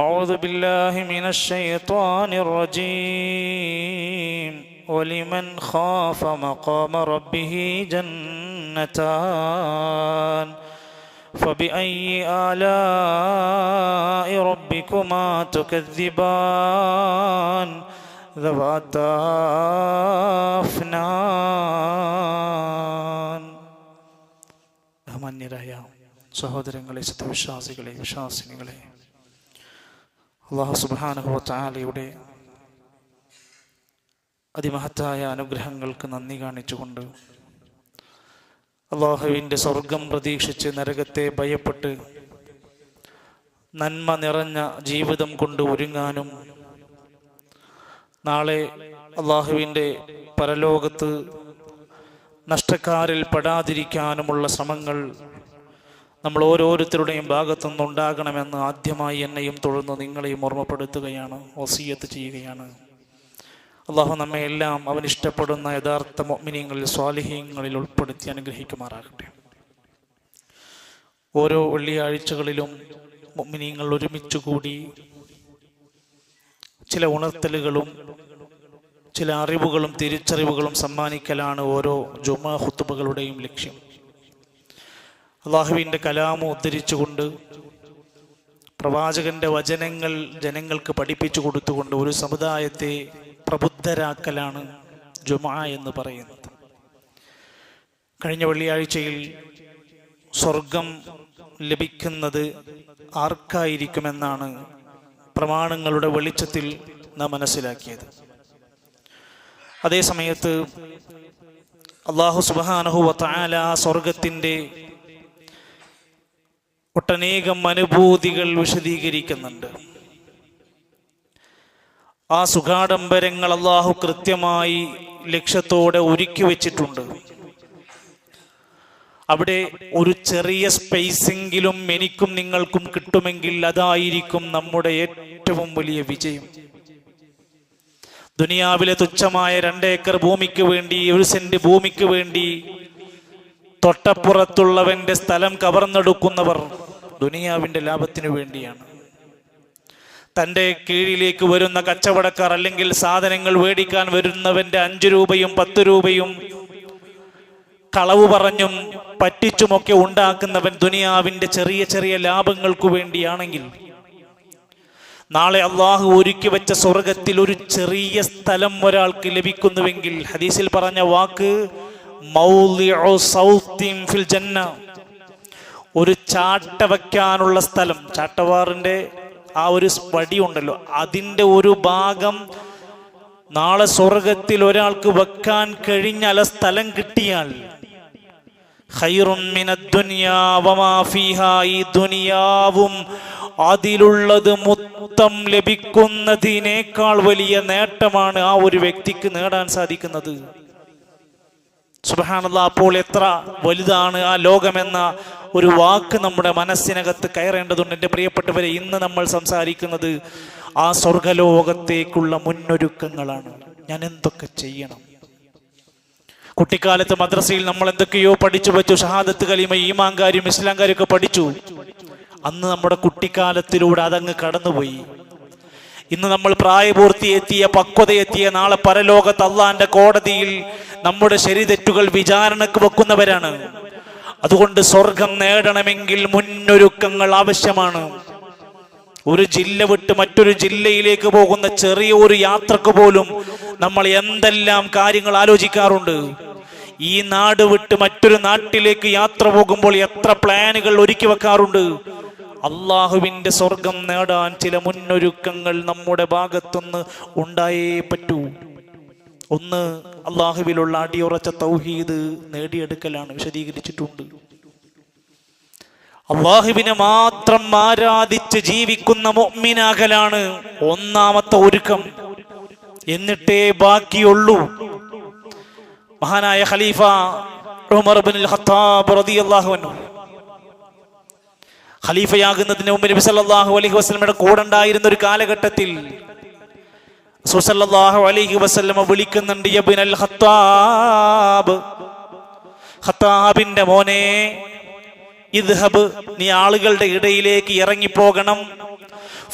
أعوذ بالله من الشيطان الرجيم ولمن خاف مقام ربه جنتان فبأي آلاء ربكما تكذبان ذواتا أفنان ബഹുമാന്യരായ സഹോദരങ്ങളെ, സത്യവിശ്വാസികളെ, വിശ്വാസിനികളെ, അല്ലാഹു സുബ്ഹാനഹു വ തആലയുടെ അതിമഹത്തായ അനുഗ്രഹങ്ങൾക്ക് നന്ദി കാണിച്ചുകൊണ്ട് അല്ലാഹുവിൻ്റെ സ്വർഗം പ്രതീക്ഷിച്ച് നരകത്തെ ഭയപ്പെട്ട് നന്മ നിറഞ്ഞ ജീവിതം കൊണ്ട് ഒരുങ്ങാനും നാളെ അല്ലാഹുവിൻ്റെ പരലോകത്ത് നഷ്ടക്കാരിൽ പെടാതിരിക്കാനുമുള്ള ശ്രമങ്ങൾ നമ്മൾ ഓരോരുത്തരുടെയും ഭാഗത്തുനിന്നുണ്ടാകണമെന്ന് ആദ്യമായി എന്നെയും തൊഴുന്ന് നിങ്ങളെയും ഓർമ്മപ്പെടുത്തുകയാണ്, വസിയ്യത്ത് ചെയ്യുകയാണ്. അള്ളാഹു നമ്മെ എല്ലാം അവൻ ഇഷ്ടപ്പെടുന്ന യഥാർത്ഥ മുഅ്മിനീങ്ങളിൽ, സ്വാലിഹീങ്ങളിൽ ഉൾപ്പെടുത്തി അനുഗ്രഹിക്കുമാറാകട്ടെ. ഓരോ വെള്ളിയാഴ്ചകളിലും മുഅ്മിനീങ്ങൾ ഒരുമിച്ച് കൂടി ചില ഉണർത്തലുകളും ചില അറിവുകളും തിരിച്ചറിവുകളും സമ്മാനിക്കലാണ് ഓരോ ജുമാ ഖുതുബകളുടെയും ലക്ഷ്യം. അള്ളാഹുവിൻ്റെ കലാമ് ഉദ്ധരിച്ചുകൊണ്ട് പ്രവാചകന്റെ വചനങ്ങൾ ജനങ്ങൾക്ക് പഠിപ്പിച്ചു കൊടുത്തുകൊണ്ട് ഒരു സമുദായത്തെ പ്രബുദ്ധരാക്കലാണ് ജുമാ എന്ന് പറയുന്നത്. കഴിഞ്ഞ വെള്ളിയാഴ്ചയിൽ സ്വർഗം ലഭിക്കുന്നത് ആർക്കായിരിക്കുമെന്നാണ് പ്രമാണങ്ങളുടെ വെളിച്ചത്തിൽ നാം മനസ്സിലാക്കിയത്. അതേ സമയത്ത് അല്ലാഹു സുബ്ഹാനഹു വ തആല സ്വർഗത്തിൻ്റെ ഒട്ടനേകം അനുഭൂതികൾ വിശദീകരിക്കുന്നുണ്ട്. ആ സുഖാഡംബരങ്ങൾ അല്ലാഹു കൃത്യമായി ലക്ഷ്യത്തോടെ ഒരുക്കി വെച്ചിട്ടുണ്ട്. അവിടെ ഒരു ചെറിയ സ്പേസെങ്കിലും എനിക്കും നിങ്ങൾക്കും കിട്ടുമെങ്കിൽ അതായിരിക്കും നമ്മുടെ ഏറ്റവും വലിയ വിജയം. ദുനിയാവിലെ തുച്ഛമായ 2 ഏക്കർ ഭൂമിക്ക് വേണ്ടി, 1 സെന്റ് ഭൂമിക്ക് വേണ്ടി തൊട്ടപ്പുറത്തുള്ളവന്റെ സ്ഥലം കവർന്നെടുക്കുന്നവർ ദുനിയാവിന്റെ ലാഭത്തിനു വേണ്ടിയാണ്. തൻ്റെ കീഴിലേക്ക് വരുന്ന കച്ചവടക്കാർ അല്ലെങ്കിൽ സാധനങ്ങൾ മേടിക്കാൻ വരുന്നവന്റെ 5 രൂപയും 10 രൂപയും കളവ് പറഞ്ഞും പറ്റിച്ചുമൊക്കെ ഉണ്ടാക്കുന്നവൻ ദുനിയാവിന്റെ ചെറിയ ചെറിയ ലാഭങ്ങൾക്കു വേണ്ടിയാണെങ്കിൽ, നാളെ അള്ളാഹു ഒരുക്കി വെച്ച സ്വർഗത്തിൽ ഒരു ചെറിയ സ്ഥലം ഒരാൾക്ക് ലഭിക്കുന്നുവെങ്കിൽ, ഹദീസിൽ പറഞ്ഞ വാക്ക് മൗളിഉ സൗത്തിൻ ഫിൽ ജന്ന, ഒരു ചാട്ട വയ്ക്കാനുള്ള സ്ഥലം, ചാട്ടവാറിന്റെ ആ ഒരു വടി ഉണ്ടല്ലോ, അതിൻ്റെ ഒരു ഭാഗം നാളെ സ്വർഗത്തിൽ ഒരാൾക്ക് വെക്കാൻ കഴിഞ്ഞാൽ, സ്ഥലം കിട്ടിയാൽ, ഖൈറുൻ മിനദ് ദുനിയാ വമാ ഫീഹാ, ഈ ദുനിയാവും അതിലുള്ളത് മൊത്തം ലഭിക്കുന്നതിനേക്കാൾ വലിയ നേട്ടമാണ് ആ ഒരു വ്യക്തിക്ക് നേടാൻ സാധിക്കുന്നത്. സുബ്ഹാനല്ലാഹ്, അപ്പോൾ എത്ര വലുതാണ് ആ ലോകമെന്ന ഒരു വാക്ക് നമ്മുടെ മനസ്സിനകത്ത് കയറേണ്ടതുണ്ട്. എൻ്റെ പ്രിയപ്പെട്ടവരെ, ഇന്ന് നമ്മൾ സംസാരിക്കുന്നത് ആ സ്വർഗലോകത്തേക്കുള്ള മുന്നൊരുക്കങ്ങളാണ്. ഞാൻ എന്തൊക്കെ ചെയ്യണം? കുട്ടിക്കാലത്ത് മദ്രസയിൽ നമ്മൾ എന്തൊക്കെയോ പഠിച്ചു വെച്ചു. ഷഹാദത്ത് കലിമ, ഈമാൻ കാര്യം, ഇസ്ലാം കാര്യമൊക്കെ പഠിച്ചു. അന്ന് നമ്മുടെ കുട്ടിക്കാലത്തിലൂടെ അതങ്ങ് കടന്നുപോയി. ഇന്ന് നമ്മൾ പ്രായപൂർത്തിയെത്തിയ, പക്വതയെത്തിയ, നാളെ പരലോകത്ത് അള്ളാന്റെ കോടതിയിൽ നമ്മുടെ ശരി തെറ്റുകൾ വിചാരണക്ക് വെക്കുന്നവരാണ്. അതുകൊണ്ട് സ്വർഗം നേടണമെങ്കിൽ മുന്നൊരുക്കങ്ങൾ ആവശ്യമാണ്. ഒരു ജില്ല വിട്ട് മറ്റൊരു ജില്ലയിലേക്ക് പോകുന്ന ചെറിയ ഒരു യാത്രക്ക് പോലും നമ്മൾ എന്തെല്ലാം കാര്യങ്ങൾ ആലോചിക്കാറുണ്ട്. ഈ നാട് വിട്ട് മറ്റൊരു നാട്ടിലേക്ക് യാത്ര പോകുമ്പോൾ എത്ര പ്ലാനുകൾ ഒരുക്കി വെക്കാറുണ്ട്. അള്ളാഹുവിൻ്റെ സ്വർഗം നേടാൻ ചില മുന്നൊരുക്കങ്ങൾ നമ്മുടെ ഭാഗത്തുനിന്ന് ഉണ്ടായേ പറ്റൂ. ഒന്ന്, അള്ളാഹുവിലുള്ള അടിയുറച്ച തൗഹീദ് നേടിയെടുക്കലാണ്, വിശദീകരിച്ചിട്ടുണ്ട്. അള്ളാഹുവിനെ മാത്രം ആരാധിച്ച് ജീവിക്കുന്ന മുഅ്മിനാകലാണ് ഒന്നാമത്തെ ഒരുക്കം. എന്നിട്ടേ ബാക്കിയുള്ളൂ. മഹാനായ ഖലീഫ ഉമർ ഇബ്നുൽ ഖത്താബ് റളിയല്ലാഹു അൻഹു ഖലീഫയാകുന്നതിന് മുമ്പ് നബി സല്ലല്ലാഹു അലൈഹി വസല്ലമയുടെ കൂടെ ഉണ്ടായിരുന്ന ഒരു കാലഘട്ടത്തിൽ റസൂൽ സല്ലല്ലാഹു അലൈഹി വസല്ലമ വിളിക്കുന്നുണ്ട്, ഇബ്നുൽ ഖത്താബ്, ഖത്താബിന്റെ മോനെ, ഇദ്ഹബ്, നീ ആളുകളുടെ ഇടയിലേക്ക് ഇറങ്ങിപ്പോകണം.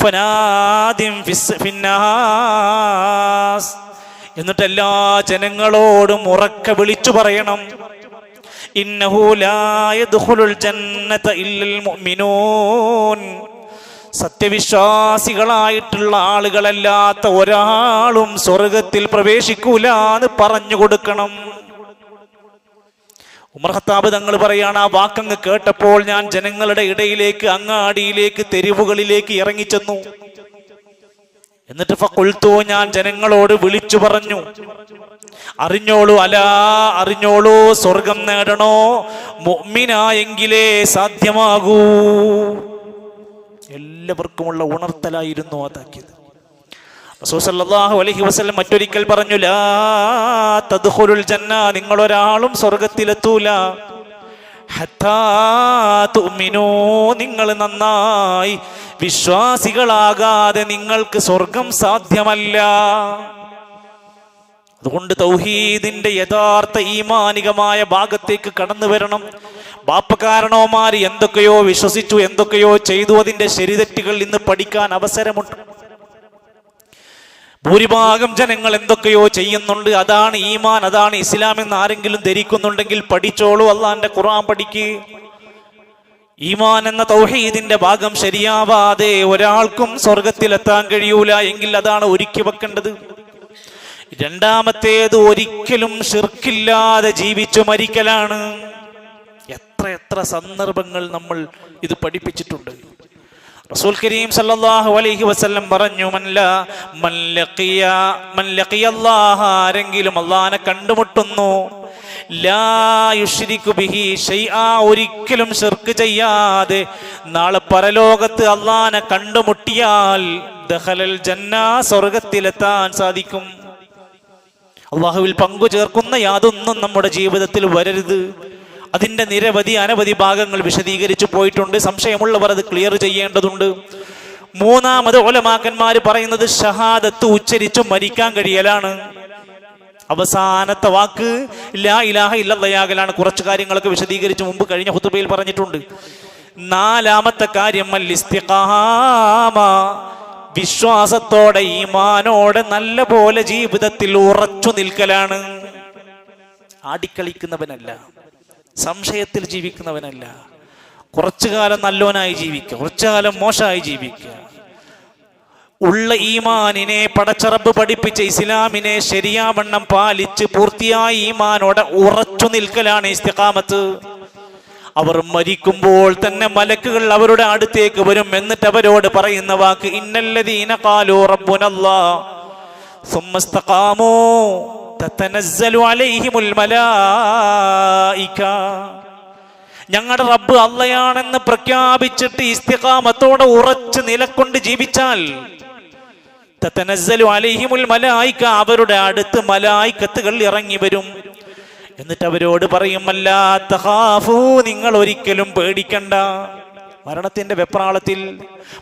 ഫനാദിം ഫിന്നാസ്, എന്നിട്ട് എല്ലാ ജനങ്ങളോടും ഉറക്കെ വിളിച്ചു പറയണം, ഇന്നഹു ലാ യദ്ഖുലുൽ ജന്നത ഇല്ലൽ മുഅ്മിനൂൻ, സത്യവിശ്വാസികളായിട്ടുള്ള ആളുകളല്ലാത്ത ഒരാളും സ്വർഗത്തിൽ പ്രവേശിക്കൂല എന്ന് പറഞ്ഞു കൊടുക്കണം. ഉമർ ഖത്താബ് തങ്ങൾ പറയാണ്, ആ വാക്കങ്ങ് കേട്ടപ്പോൾ ഞാൻ ജനങ്ങളുടെ ഇടയിലേക്ക്, അങ്ങാടിയിലേക്ക്, തെരുവുകളിലേക്ക് ഇറങ്ങിച്ചെന്നു. എന്നിട്ട് ഫഖുൽതു, ഞാൻ ജനങ്ങളോട് വിളിച്ചു പറഞ്ഞു, അറിഞ്ഞോളൂ, അറിഞ്ഞോളൂ, സ്വർഗം നേടണോ മുഅ്മിനായെങ്കിലേ സാധ്യമാകൂ. എല്ലാവർക്കുമുള്ള ഉണർത്തലായിരുന്നു അതാക്കിയത്. റസൂൽ സല്ലല്ലാഹു അലൈഹി വസല്ലം മറ്റൊരിക്കൽ പറഞ്ഞു, ലാ തദ്ഖുലുൽ ജന്ന, നിങ്ങളൊരാളും സ്വർഗത്തിലെത്തൂല, ഹത്താ തുഅ്മിനൂ, നിങ്ങൾ നന്നായി വിശ്വാസികളാകാതെ നിങ്ങൾക്ക് സ്വർഗം സാധ്യമല്ല. അതുകൊണ്ട് തൗഹീദിന്റെ യഥാർത്ഥ ഈമാനികമായ ഭാഗത്തേക്ക് കടന്നു വരണം. ബാപ്പക്കാരണവന്മാർ എന്തൊക്കെയോ വിശ്വസിച്ചു, എന്തൊക്കെയോ ചെയ്തു, അതിന്റെ ശരിതെറ്റുകൾ ഇന്ന് പഠിക്കാൻ അവസരമുണ്ട്. ഭൂരിഭാഗം ജനങ്ങൾ എന്തൊക്കെയോ ചെയ്യുന്നുണ്ട്, അതാണ് ഈമാൻ, അതാണ് ഇസ്ലാം എന്ന് ആരെങ്കിലും ധരിക്കുന്നുണ്ടെങ്കിൽ പഠിച്ചോളൂ, അള്ളാന്റെ ഖുർആൻ പഠിക്ക്. ഈമാൻ എന്ന തൗഹീദിന്റെ ഭാഗം ശരിയാവാതെ ഒരാൾക്കും സ്വർഗത്തിലെത്താൻ കഴിയൂല എങ്കിൽ അതാണ് ഒരുക്കി വെക്കേണ്ടത്. രണ്ടാമത്തേത് ഒരിക്കലും ശിർക്കില്ലാതെ ജീവിച്ചു മരിക്കലാണ്. എത്ര സന്ദർഭങ്ങൾ നമ്മൾ ഇത് പഠിപ്പിച്ചിട്ടുണ്ട്. റസൂൽ കരീം സല്ലല്ലാഹു അലൈഹി വസല്ലം പറഞ്ഞു, മൻ ലഖിയ അല്ലാഹ, ആരെങ്കിലും അല്ലാഹനെ കണ്ടുമുട്ടുന്നു, ലാ യുശ്രികു ബിഹി ശൈആ, ഒരിക്കലും ശിർക്ക് ചെയ്യാതെ നാളെ പരലോകത്ത് അല്ലാഹനെ കണ്ടുമുട്ടിയാൽ ദഖലൽ ജന്ന, സ്വർഗത്തിലെത്താൻ സാധിക്കും. അല്ലാഹുവിൽ പങ്കു ചേർക്കുന്ന യാതൊന്നും നമ്മുടെ ജീവിതത്തിൽ വരരുത്. അതിന്റെ അനവധി ഭാഗങ്ങൾ വിശദീകരിച്ചു പോയിട്ടുണ്ട്. സംശയമുള്ളവർ അത് ക്ലിയർ ചെയ്യേണ്ടതുണ്ട്. മൂന്നാമത് ഉലമാക്കന്മാർ പറയുന്നത് ഷഹാദത്ത് ഉച്ചരിച്ചു മരിക്കാൻ കഴിയലാണ്. അവസാനത്തെ വാക്ക് ലാ ഇലാഹ ഇല്ലല്ലാഹ്. കുറച്ച് കാര്യങ്ങളൊക്കെ വിശദീകരിച്ച് മുമ്പ് കഴിഞ്ഞ ഖുതുബയിൽ പറഞ്ഞിട്ടുണ്ട്. നാലാമത്തെ കാര്യം അൽ ഇസ്തിഖാമ, വിശ്വാസത്തോടെ ഈമാനോടെ നല്ല പോലെ ജീവിതത്തിൽ ഉറച്ചു നിൽക്കലാണ്. ആടിക്കളിക്കുന്നവനല്ല, സംശയത്തിൽ ജീവിക്കുന്നവനല്ല. കുറച്ചു കാലം നല്ലോനായി ജീവിക്കുക, കുറച്ചു കാലം മോശമായി ജീവിക്കുക. ഉള്ള ഈമാനിനെ പടച്ചറബ് പഠിപ്പിച്ച ഇസ്ലാമിനെ ശരിയാവണ്ണം പാലിച്ച് പൂർത്തിയായ ഈമാനോടെ ഉറച്ചു നിൽക്കലാണ് ഇസ്തിഖാമത്ത്. അവർ മരിക്കുമ്പോൾ തന്നെ മലക്കുകൾ അവരുടെ അടുത്തേക്ക് വരും. എന്നിട്ട് അവരോട് പറയുന്ന വാക്ക്, ഇന്നല്ലദീന ഖാലൂ റബ്ബുനല്ലാഹ് സുമ്മ ഇസ്തഖാമൂ തതനസ്സലു അലൈഹിമുൽ മലായിക. ഞങ്ങളുടെ റബ്ബ് അള്ളയാണെന്ന് പ്രഖ്യാപിച്ചിട്ട് ഇസ്തിഖാമത്തോടെ ഉറച്ച് നിലകൊണ്ട് ജീവിച്ചാൽ തതനസ്സലു അലൈഹിമുൽ മലായിക, അവരുടെ അടുത്ത് മലായികത്തുകൾ ഇറങ്ങി വരും. എന്നിട്ട് അവരോട് പറയും, അല്ലാ തഖാഫൂ, നിങ്ങൾ ഒരിക്കലും പേടിക്കണ്ട. മരണത്തിന്റെ വെപ്രാളത്തിൽ,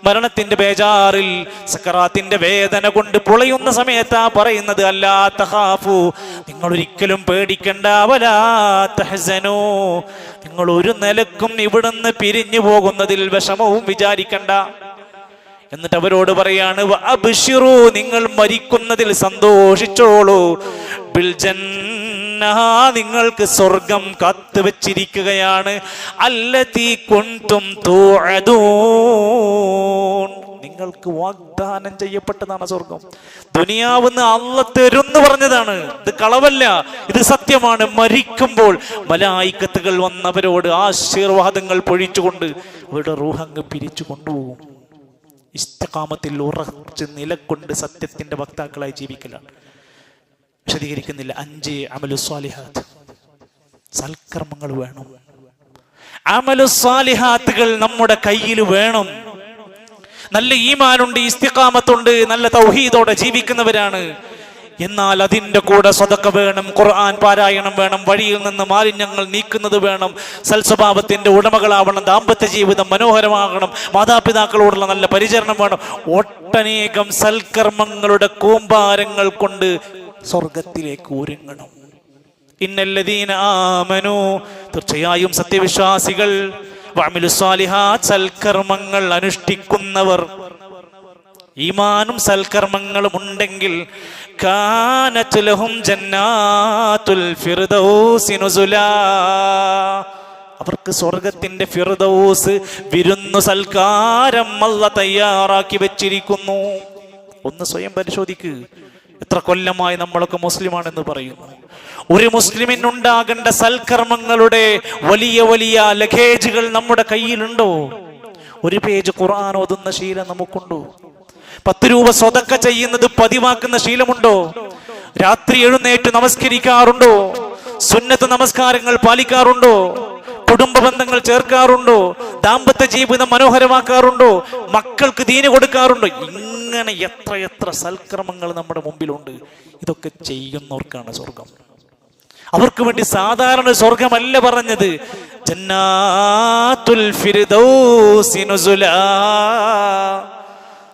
മരണത്തിന്റെ ബേജാറിൽ, സക്കറാത്തിന്റെ വേദന കൊണ്ട് പുളയുന്ന സമയത്താ പറയുന്നത്, അല്ലാ തഖാഫൂ, നിങ്ങൾ ഒരിക്കലും പേടിക്കണ്ട. വലാ തഹ്സനൂ, നിങ്ങൾ ഒരു നിലക്കും ഇവിടുന്ന് പിരിഞ്ഞു പോകുന്നതിൽ വിഷമവും വിചാരിക്കണ്ട. എന്നിട്ട് അവരോട് പറയാണ്, വഅബ്ശിറൂ, നിങ്ങൾ മരിക്കുന്നതിൽ സന്തോഷിച്ചോളൂ. ബിൽ ജന്ന, നിങ്ങൾക്ക് സ്വർഗം കാത്തുവച്ചിരിക്കുകയാണ്. അല്ലതീ കുൻതും തൂഅദൂൻ, നിങ്ങൾക്ക് വാഗ്ദാനം ചെയ്യപ്പെട്ടതാണ് സ്വർഗം. ദുനിയാവെന്ന് അല്ലാഹ് തരുന്ന് പറഞ്ഞതാണ്. ഇത് കളവല്ല, ഇത് സത്യമാണ്. മരിക്കുമ്പോൾ മലായികത്തുകൾ വന്നവരോട് ആശീർവാദങ്ങൾ പൊഴിച്ചുകൊണ്ട് അവരുടെ റൂഹങ്ങ് പിരിച്ചു കൊണ്ടുപോകും. ഇസ്തിഖാമത്തിൽ ഉറച്ച് നിലകൊണ്ട് സത്യത്തിന്റെ വക്താക്കളായി ജീവിക്കലാണ്. വിശദീകരിക്കുന്നില്ല. 5 അമലുസ്വാലിഹാത്ത്, സൽക്കർമ്മങ്ങൾ വേണം. അമലുസ്വാലിഹാത്തുകൾ നമ്മുടെ കയ്യിൽ വേണം. നല്ല ഈമാനുണ്ട്, ഇസ്തിഖാമത്തുണ്ട്, നല്ല തൗഹീദോടെ ജീവിക്കുന്നവരാണ്. എന്നാൽ അതിൻ്റെ കൂടെ സ്വതക്ക വേണം, ഖുർആൻ പാരായണം വേണം, വഴിയിൽ നിന്ന് മാലിന്യങ്ങൾ നീക്കുന്നത് വേണം, സൽസ്വഭാവത്തിന്റെ ഉടമകളാവണം, ദാമ്പത്യ ജീവിതം മനോഹരമാകണം, മാതാപിതാക്കളോടുള്ള നല്ല പരിചരണം വേണം. ഒട്ടനേകം സൽക്കർമ്മങ്ങളുടെ കൂമ്പാരങ്ങൾ കൊണ്ട് സ്വർഗത്തിലേക്ക് ഒരുങ്ങണം. ഇന്നല്ലദീന ആമനൂ, തീർച്ചയായും സത്യവിശ്വാസികൾ, വഅമിലുസ്സാലിഹാത്ത്, സൽക്കർമ്മങ്ങൾ അനുഷ്ഠിക്കുന്നവർ, ഈമാനും സൽക്കർമ്മങ്ങളും ഉണ്ടെങ്കിൽ കാനത് ലഹും ജന്നാത്തുൽ ഫിർദൗസി നുസുലാ, അവർക്ക് സ്വർഗത്തിന്റെ ഫിർദൗസ് വിരുന്നു സൽക്കാരം അല്ലാഹു തയ്യാറാക്കി വെച്ചിരിക്കുന്നു. ഒന്ന് സ്വയം പരിശോധിക്ക്. എത്ര കൊല്ലമായി നമ്മളൊക്കെ മുസ്ലിമാണെന്ന് പറയുന്നു. ഒരു മുസ്ലിമിനുണ്ടാകേണ്ട സൽക്കർമ്മങ്ങളുടെ വലിയ വലിയ ലഗേജുകൾ നമ്മുടെ കയ്യിലുണ്ടോ? ഒരു പേജ് ഖുർആൻ ഓതുന്ന ശീലം നമുക്കുണ്ടോ? 10 രൂപ സ്വതക്ക ചെയ്യുന്നത് പതിവാക്കുന്ന ശീലമുണ്ടോ? രാത്രി എഴുന്നേറ്റ് നമസ്കരിക്കാറുണ്ടോ? സുന്നത്ത് നമസ്കാരങ്ങൾ പാലിക്കാറുണ്ടോ? കുടുംബ ബന്ധങ്ങൾ ചേർക്കാറുണ്ടോ? ദാമ്പത്യ ജീവിതം മനോഹരമാക്കാറുണ്ടോ? മക്കൾക്ക് ദീന് കൊടുക്കാറുണ്ടോ? ഇങ്ങനെ എത്ര സൽക്കർമ്മങ്ങൾ നമ്മുടെ മുമ്പിലുണ്ട്. ഇതൊക്കെ ചെയ്യുന്നവർക്കാണ് സ്വർഗം. അവർക്ക് വേണ്ടി സാധാരണ സ്വർഗമല്ല പറഞ്ഞത്, ജന്നാത്തുൽ ഫിർദൗസി നുസുലാ,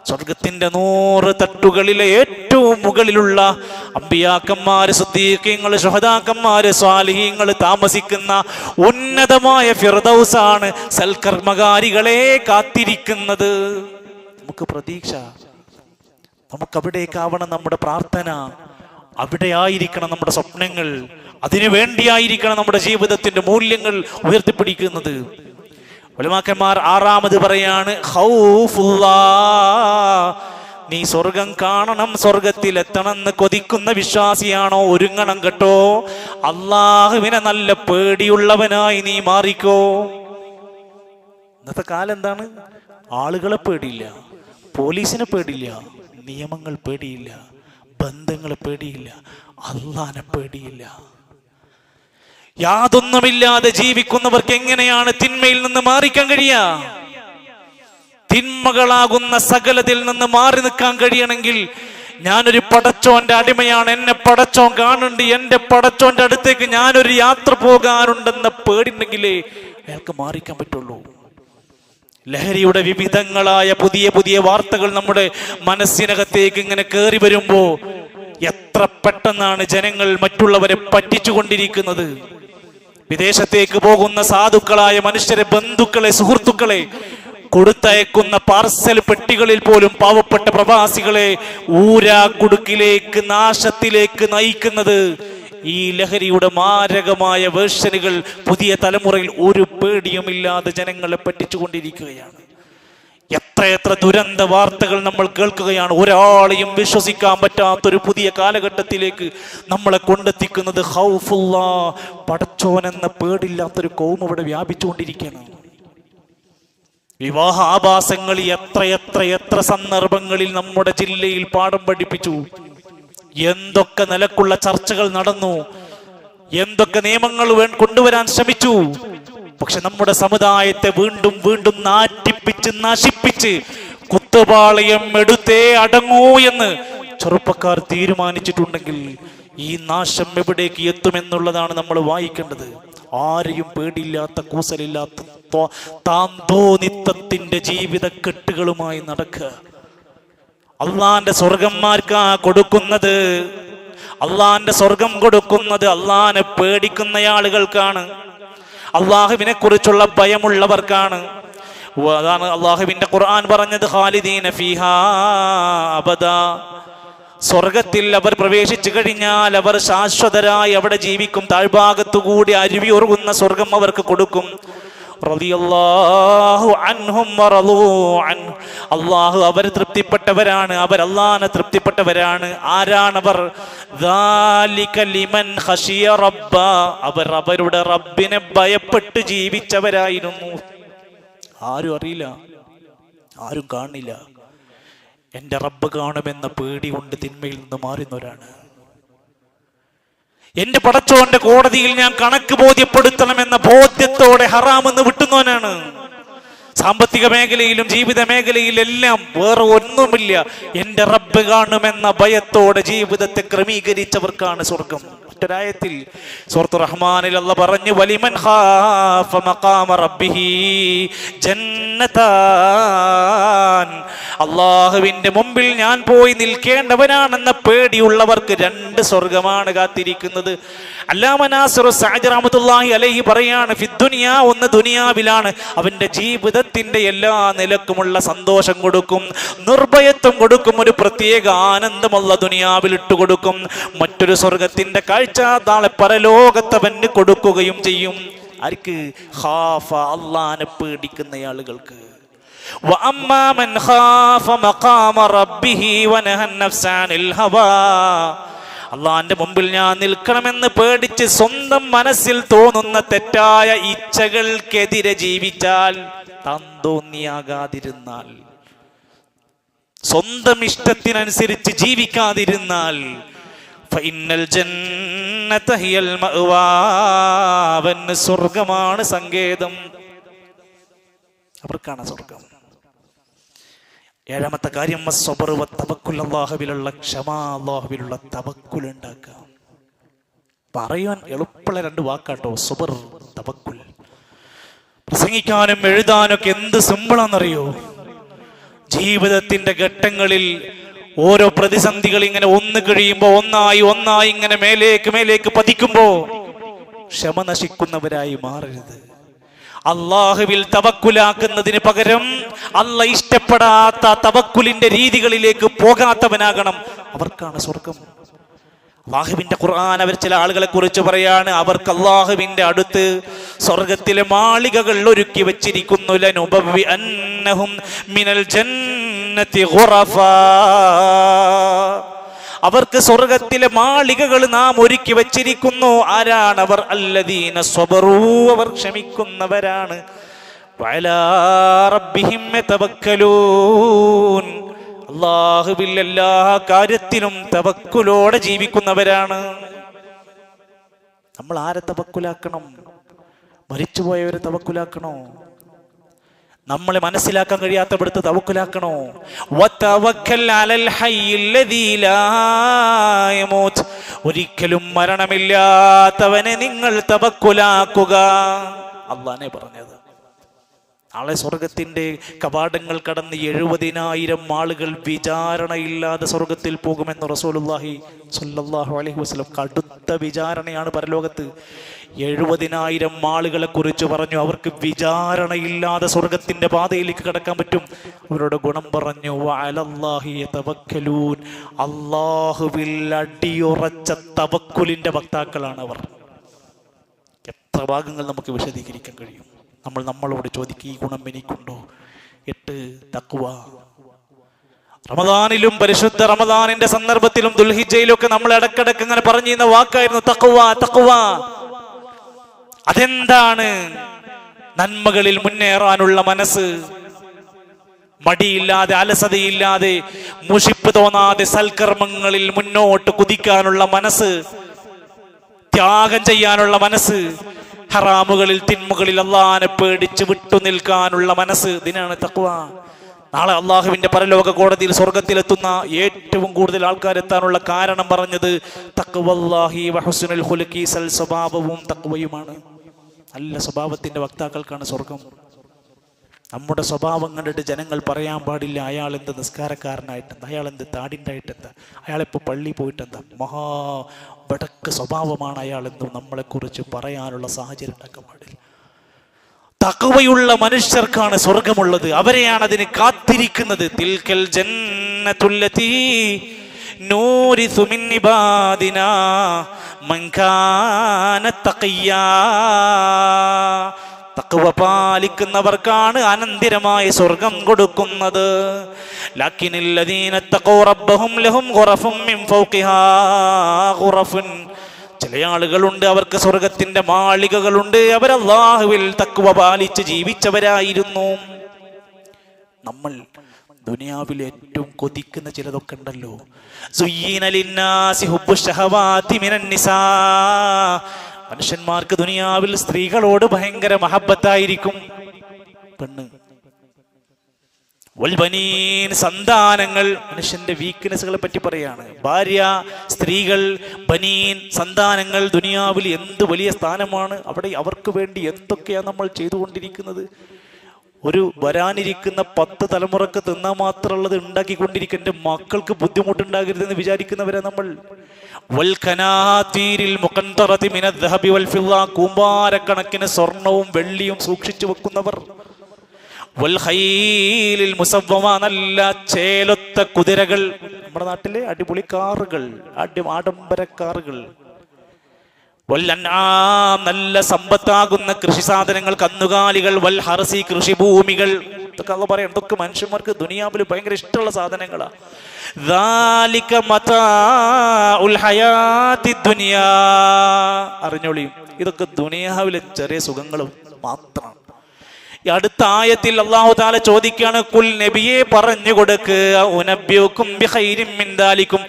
സ്വർഗത്തിന്റെ 100 തട്ടുകളിലെ ഏറ്റവും മുകളിലുള്ള അമ്പിയാക്കന്മാര്, സിദ്ദീഖീങ്ങള്, ശുഹദാക്കന്മാര്, സ്വാലിഹീങ്ങള് താമസിക്കുന്ന ഉന്നതമായ ഫിർദൗസാണ് സൽക്കർമ്മകാരികളെ കാത്തിരിക്കുന്നത്. നമുക്ക് പ്രതീക്ഷ, നമുക്കവിടേക്കാവണം നമ്മുടെ പ്രാർത്ഥന, അവിടെ ആയിരിക്കണം നമ്മുടെ സ്വപ്നങ്ങൾ, അതിനു വേണ്ടിയായിരിക്കണം നമ്മുടെ ജീവിതത്തിന്റെ മൂല്യങ്ങൾ ഉയർത്തിപ്പിടിക്കുന്നത്. ഉലമാക്കന്മാർ 6ാമത് പറയാണ്, ഖൗഫുല്ലാഹ്, നീ സ്വർഗം കാണണം, സ്വർഗത്തിൽ എത്തണമെന്ന് കൊതിക്കുന്ന വിശ്വാസിയാണോ, ഒരുങ്ങണം കേട്ടോ. അള്ളാഹുവിനെ നല്ല പേടിയുള്ളവനായി നീ മാറിക്കോ. ഇന്നത്തെ കാലം എന്താണ്? ആളുകളെ പേടിയില്ല, പോലീസിനെ പേടിയില്ല, നിയമങ്ങൾ പേടിയില്ല, ബന്ധങ്ങളെ പേടിയില്ല, അള്ളാഹനെ പേടിയില്ല. യാതൊന്നുമില്ലാതെ ജീവിക്കുന്നവർക്ക് എങ്ങനെയാണ് തിന്മയിൽ നിന്ന് മാറിക്കാൻ കഴിയുക? തിന്മകളാകുന്ന സകലത്തിൽ നിന്ന് മാറി നിൽക്കാൻ കഴിയണമെങ്കിൽ ഞാനൊരു പടച്ചോന്റെ അടിമയാണ്, എന്നെ പടച്ചോൻ കാണുന്നുണ്ട്, എന്റെ പടച്ചോന്റെ അടുത്തേക്ക് ഞാനൊരു യാത്ര പോകാനുണ്ടെന്ന പേടിണ്ടെങ്കിലേ അയാൾക്ക് മാറിക്കാൻ പറ്റുള്ളൂ. ലഹരിയുടെ വിവിധങ്ങളായ പുതിയ വാർത്തകൾ നമ്മുടെ മനസ്സിനകത്തേക്ക് ഇങ്ങനെ കയറി വരുമ്പോ എത്ര പെട്ടെന്നാണ് ജനങ്ങൾ മറ്റുള്ളവരെ പറ്റിച്ചുകൊണ്ടിരിക്കുന്നത്. വിദേശത്തേക്ക് പോകുന്ന സാധുക്കളായ മനുഷ്യരെ, ബന്ധുക്കളെ, സുഹൃത്തുക്കളെ കൊടുത്തയക്കുന്ന പാർസൽ പെട്ടികളിൽ പോലും പാവപ്പെട്ട പ്രവാസികളെ ഊരാക്കുടുക്കിലേക്ക്, നാശത്തിലേക്ക് നയിക്കുന്നത് ഈ ലഹരിയുടെ മാരകമായ വേർഷനുകൾ പുതിയ തലമുറയിൽ ഒരു പേടിയുമില്ലാതെ ജനങ്ങളെ പറ്റിച്ചുകൊണ്ടിരിക്കുകയാണ്. എത്ര ദുരന്ത വാർത്തകൾ നമ്മൾ കേൾക്കുകയാണ്. ഒരാളെയും വിശ്വസിക്കാൻ പറ്റാത്തൊരു പുതിയ കാലഘട്ടത്തിലേക്ക് നമ്മളെ കൊണ്ടെത്തിക്കുന്നത് ഖൗഫുല്ലാഹ്, പടച്ചോനെന്ന പേടില്ലാത്തൊരു കൗം ഇവിടെ വ്യാപിച്ചുകൊണ്ടിരിക്കുകയാണ്. വിവാഹ ആഭാസങ്ങൾ എത്ര സന്ദർഭങ്ങളിൽ നമ്മുടെ ജില്ലയിൽ പാഠം പഠിപ്പിച്ചു. എന്തൊക്കെ നിലക്കുള്ള ചർച്ചകൾ നടന്നു, എന്തൊക്കെ നിയമങ്ങൾ കൊണ്ടുവരാൻ ശ്രമിച്ചു. പക്ഷെ നമ്മുടെ സമുദായത്തെ വീണ്ടും നാറ്റിപ്പിച്ച് നശിപ്പിച്ച് കുത്തുപാളയം എടുത്തേ അടങ്ങൂ എന്ന് ചെറുപ്പക്കാർ തീരുമാനിച്ചിട്ടുണ്ടെങ്കിൽ ഈ നാശം എവിടേക്ക് എത്തുമെന്നുള്ളതാണ് നമ്മൾ വായിക്കേണ്ടത്. ആരെയും പേടിയില്ലാത്ത, കൂസലില്ലാത്ത താന്തോനിത്തത്തിന്റെ ജീവിത കെട്ടുകളുമായി നടക്കുക. അള്ളാന്റെ സ്വർഗന്മാർക്കാ കൊടുക്കുന്നത്. അള്ളാന്റെ സ്വർഗം കൊടുക്കുന്നത് അള്ളാനെ പേടിക്കുന്ന ആളുകൾക്കാണ്, അള്ളാഹുവിനെ കുറിച്ചുള്ള ഭയമുള്ളവർക്കാണ്. അതാണ് അള്ളാഹുവിന്റെ ഖുർആൻ പറഞ്ഞത്, ഖാലിദീന ഫീഹാ അബദാ, സ്വർഗത്തിൽ അവർ പ്രവേശിച്ചു കഴിഞ്ഞാൽ അവർ ശാശ്വതരായി അവിടെ ജീവിക്കും. താഴ്ഭാഗത്തുകൂടി അരുവി ഒഴുകുന്ന സ്വർഗം അവർക്ക് കൊടുക്കും. റളിയല്ലാഹു അൻഹും വറളൂ അൻഹു, അല്ലാഹു അവർ തൃപ്തിപ്പെട്ടവരാണ്, അവർ അല്ലാഹനെ തൃപ്തിപ്പെട്ടവരാണ്. ആരാണവർ? ദാലിക ലിമൻ ഖശിയ റബ്ബ, അവർ അവരുടെ റബ്ബിനെ ഭയപ്പെട്ട് ജീവിച്ചവരായിരുന്നു. ആരും അറിയില്ല, ആരും കാണില്ല, എൻ്റെ റബ്ബ് കാണുമെന്ന പേടി കൊണ്ട് തിന്മയിൽ നിന്ന് മാറുന്നവരാണ്. എന്റെ പടച്ചോന്റെ കോടതിയിൽ ഞാൻ കണക്ക് ബോധ്യപ്പെടുത്തണമെന്ന ബോധ്യത്തോടെ ഹറാമെന്ന് വിട്ടുന്നവനാണ്. സാമ്പത്തിക മേഖലയിലും ജീവിത മേഖലയിലെല്ലാം വേറെ ഒന്നുമില്ല, എന്റെ റബ്ബ് കാണുമെന്ന ഭയത്തോടെ ജീവിതത്തെ ക്രമീകരിച്ചവർക്കാണ് സ്വർഗം. മറ്റൊരായത്തിൽ സൂറത്തുർ റഹ്മാനിൽ അല്ലാഹ് പറഞ്ഞു വലിമൻ ഖാഫ മഖാമ റബ്ബിഹി ജന്നതാൻ, അല്ലാഹുവിന്റെ മുമ്പിൽ ഞാൻ പോയി നിൽക്കേണ്ടവനാണെന്ന പേടിയുള്ളവർക്ക് 2 സ്വർഗമാണ് കാത്തിരിക്കുന്നത്. അല്ലാമ നാസിർ സഅദി റഹ്മത്തുള്ളാഹി അലൈഹി പറയാണ്, ഫിദ്ദുനിയ, ഒന്ന് ദുനിയാവിലാണ് അവന്റെ ജീവിതത്തിന്റെ എല്ലാ നിലക്കുമുള്ള സന്തോഷം കൊടുക്കും, നിർഭയത്വം കൊടുക്കും, ഒരു പ്രത്യേക ആനന്ദം അല്ലാഹ് ദുനിയാവിൽ ഇട്ടുകൊടുക്കും. മറ്റൊരു സ്വർഗത്തിന്റെ കാഴ്ച നാളെ പരലോകത്തവന് കൊടുക്കുകയും ചെയ്യും. ആർക്ക്? ഖാഫ, അല്ലാഹനെ പേടിക്കുന്ന ആളുകൾക്ക്. വഅമ്മാ മൻ ഖാഫ മഖാമ റബ്ബിഹി വനഹ അൻ-നഫ്സ അനിൽ ഹവാ, അള്ളാന്റെ മുമ്പിൽ ഞാൻ നിൽക്കണമെന്ന് പേടിച്ച് സ്വന്തം മനസ്സിൽ തോന്നുന്ന തെറ്റായ ഇച്ഛകൾക്കെതിരെ ജീവിച്ചാൽ, താന്തോന്നിയാകാതിരുന്നാൽ, സ്വന്തം ഇഷ്ടത്തിനനുസരിച്ച് ജീവിക്കാതിരുന്നാൽ, ഫഇന്നൽ ജന്നത ഹിയൽ മഅവാ, അവന് സ്വർഗമാണ് സങ്കേതം. അവർക്കാണ് സ്വർഗം. 7ാമത്തെ കാര്യം വസ്സബ്ർ വത്തവക്കുൽ, അല്ലാഹുവിലുള്ള ക്ഷമ, അല്ലാഹുവിലുള്ള തവക്കുൽ ഉണ്ടാക്കുക. പറയാൻ എളുപ്പമുള്ള 2 വാക്കാട്ടോ, സബ്ർ, തവക്കുൽ. പ്രസംഗിക്കാനും എഴുതാനൊക്കെ എന്ത് സിമ്പിളാണെന്നറിയോ? ജീവിതത്തിന്റെ ഘട്ടങ്ങളിൽ ഓരോ പ്രതിസന്ധികൾ ഇങ്ങനെ ഒന്ന് കഴിയുമ്പോ ഒന്നായി ഇങ്ങനെ മേലേക്ക് പതിക്കുമ്പോ ക്ഷമ നശിക്കുന്നവരായി മാറരുത്. അള്ളാഹുവിൽ തവക്കുലാക്കുന്നതിന് പകരം അള്ളാഹ് ഇഷ്ടപ്പെടാത്ത തവക്കുലിന്റെ രീതികളിലേക്ക് പോകാത്തവനാകണം. അവർക്കാണ് സ്വർഗം. അള്ളാഹുവിന്റെ ഖുർആൻ അവർ ചില ആളുകളെ കുറിച്ച് പറയാണ്, അവർക്ക് അള്ളാഹുവിന്റെ അടുത്ത് സ്വർഗത്തിലെ മാളികകൾ ഒരുക്കി വെച്ചിരിക്കുന്നു. ലനുബവ്വി അന്നഹും മിനൽ ജന്നതി ഖുറഫാ, അവർക്ക് സ്വർഗത്തിലെ മാളികകൾ നാം ഒരുക്കി വെച്ചിരിക്കുന്നു. ആരാണ് അവർ? അല്ലദീന സ്വബറൂ, അവർ ക്ഷമിക്കുന്നവരാണ്. വഅലാ റബ്ബിഹിം യതവക്കലൂൻ, അല്ലാഹുവിൽ എല്ലാ കാര്യത്തിലും തവക്കുലോടെ ജീവിക്കുന്നവരാണ്. നമ്മൾ ആരെ തവക്കുലാക്കണം? മരിച്ചുപോയവരെ തവക്കുലാക്കണോ? നമ്മളെ മനസ്സിലാക്കാൻ കഴിയാത്തവിടുത്തെ തവക്കുലാക്കണോ? വതവക്കൽ അലൽ ഹയ്യിൽ ലദീ ലാ യമൂത്ത്, ഒരിക്കലും മരണമില്ലാത്തവനെ നിങ്ങൾ തവക്കുലാക്കുക. അല്ലാഹുവേ പറഞ്ഞത്. നാളെ സ്വർഗത്തിന്റെ കവാടങ്ങൾ കടന്ന് 70,000 ആളുകൾ വിചാരണയില്ലാതെ സ്വർഗത്തിൽ പോകുമെന്ന് റസൂലുള്ളാഹി സ്വല്ലല്ലാഹു അലൈഹി വസല്ലം. കടുത്ത വിചാരണയാണ് പരലോകത്ത്. 70,000 ആളുകളെ കുറിച്ച് പറഞ്ഞു, അവർക്ക് വിചാരണയില്ലാതെ സ്വർഗത്തിന്റെ പാതയിലേക്ക് കടക്കാൻ പറ്റും. അവരുടെ ഗുണം പറഞ്ഞു, വഅലല്ലാഹി യതവക്കലൂൻ, അല്ലാഹുവിൽ അടിയുറച്ച തവക്കുലിന്റെ വക്താക്കളാണ് അവർ. എത്ര ഭാഗങ്ങൾ നമുക്ക് വിശദീകരിക്കാൻ കഴിയും? നമ്മളോട് ചോദിക്കുക, ഈ ഗുണം എനിക്കുണ്ടോ? 8 തഖ്വ. റമദാനിലും പരിശുദ്ധ റമദാനിന്റെ സന്ദർഭത്തിലും ദുൽഹിജ്ജയിലൊക്കെ നമ്മൾ ഇടക്കിടക്ക് ഇങ്ങനെ പറഞ്ഞിരുന്ന വാക്കായിരുന്നു തഖ്വ. അതെന്താണ്? നന്മകളിൽ മുന്നേറാനുള്ള മനസ്സ്, മടിയില്ലാതെ അലസതയില്ലാതെ മുഷിപ്പ് തോന്നാതെ സൽക്കർമ്മങ്ങളിൽ മുന്നോട്ട് കുതിക്കാനുള്ള മനസ്സ്, ത്യാഗം ചെയ്യാനുള്ള മനസ്സ്, ഹറാമുകളിൽ തിന്മകളിൽ അള്ളാഹനെ പേടിച്ച് വിട്ടു നിൽക്കാനുള്ള മനസ്സ്, ഇതിനാണ് തഖ്വ. നാളെ അള്ളാഹുവിന്റെ പരലോക കോടതിയിൽ സ്വർഗത്തിലെത്തുന്ന ഏറ്റവും കൂടുതൽ ആൾക്കാരെത്താനുള്ള കാരണം പറഞ്ഞത് തഖ്വല്ലാഹി വഹുസ്നുൽ ഖുലുഖി, സൽ സ്വഭാവവും തഖ്വയുമാണ്. നല്ല സ്വഭാവത്തിന്റെ വക്താക്കൾക്കാണ് സ്വർഗം. നമ്മുടെ സ്വഭാവം കണ്ടിട്ട് ജനങ്ങൾ പറയാൻ പാടില്ല, അയാൾ എന്ത് നിസ്കാരക്കാരനായിട്ടെന്താ, അയാൾ എന്ത് താടിണ്ടായിട്ടെന്താ, അയാളിപ്പോൾ പള്ളി പോയിട്ടെന്താ, ബടക്ക് സ്വഭാവമാണ് അയാളെന്ന് നമ്മളെക്കുറിച്ച് പറയാനുള്ള സാഹചര്യം ഉണ്ടാക്കാൻ പാടില്ല. തഖ്വയുള്ള മനുഷ്യർക്കാണ് സ്വർഗമുള്ളത്. അവരെയാണ് അതിന് കാത്തിരിക്കുന്നത്. തിൽക്കൽ ജന്നത്തുല്ലതീ നൂരിസു മിൻ ഇബാദിനാ മൻ കാന തഖിയ്യാ, തഖ്വ പാലിക്കുന്നവർക്കാണ് അനന്തരമായ സ്വർഗം കൊടുക്കുന്നത്. ലക്കിനല്ലദീന തഖൂ റബ്ബഹും ലഹും ഖുറഫും മിൻ ഫൗഖിഹാ ഖുറഫുൻ, ചില ആളുകളുണ്ട് അവർക്ക് സ്വർഗത്തിന്റെ മാളികകളുണ്ട്. അവർ അല്ലാഹുവിൽ തഖ്വ പാലിച്ച് ജീവിച്ചവരായിരുന്നു. നമ്മൾ ദുനിയാവിൽ ഏറ്റവും കൊതിക്കുന്ന ചിലതൊക്കെ ഉണ്ടല്ലോ. സുയ്യിന ലിന്നാസി ഹുബ്ബുശ് ശഹവാതി മിനൻ നിസാ, മനുഷ്യന്മാർക്ക് ദുനിയാവിൽ സ്ത്രീകളോട് ഭയങ്കര മഹബത്തായിരിക്കും. പെണ്ണ് വൽബനീൻ, സന്താനങ്ങൾ. മനുഷ്യന്റെ വീക്ക്നെസ്സുകളെ പറ്റി പറയാണ്. ഭാര്യ, സ്ത്രീകൾ, ബനീൻ, സന്താനങ്ങൾ. ദുനിയാവിൽ എന്ത് വലിയ സ്ഥാനമാണ്. അവിടെ അവർക്ക് വേണ്ടി എന്തൊക്കെയാണ് നമ്മൾ ചെയ്തുകൊണ്ടിരിക്കുന്നത്. ഒരു വരാനിരിക്കുന്ന 10 തലമുറക്ക് തിന്നാൻ മാത്രമുള്ളത് ഉണ്ടാക്കിക്കൊണ്ടിരിക്കുക. എൻ്റെ മക്കൾക്ക് ബുദ്ധിമുട്ടുണ്ടാകരുതെന്ന് വിചാരിക്കുന്നവരാ നമ്മൾ. കൂമ്പാരക്കണക്കിന് സ്വർണവും വെള്ളിയും സൂക്ഷിച്ചു വെക്കുന്നവർ. നല്ല ചേലൊത്ത കുതിരകൾ. നമ്മുടെ നാട്ടിലെ അടിപൊളി കാറുകൾ, ആഡംബര കാറുകൾ. നല്ല സമ്പത്താകുന്ന കൃഷി സാധനങ്ങൾ, കന്നുകാലികൾ. വൽ ഹർസി, കൃഷിഭൂമികൾ. ഇതൊക്കെ അള്ളാഹു പറയാം, ഇതൊക്കെ മനുഷ്യന്മാർക്ക് ദുനിയാവിൽ ഭയങ്കര ഇഷ്ടമുള്ള സാധനങ്ങളാ. അറിഞ്ഞോളിയും, ഇതൊക്കെ ദുനിയാവിലെ ചെറിയ സുഖങ്ങളും മാത്രമാണ്. ഈ അടുത്ത ആയത്തിൽ അല്ലാഹു തആല ചോദിക്കുകയാണ്, കുൽ നബിയെ പറഞ്ഞു കൊടുക്ക്, ഉനബ്ബിഉകും ബിഖൈരിൻ മിൻ ദാലികും,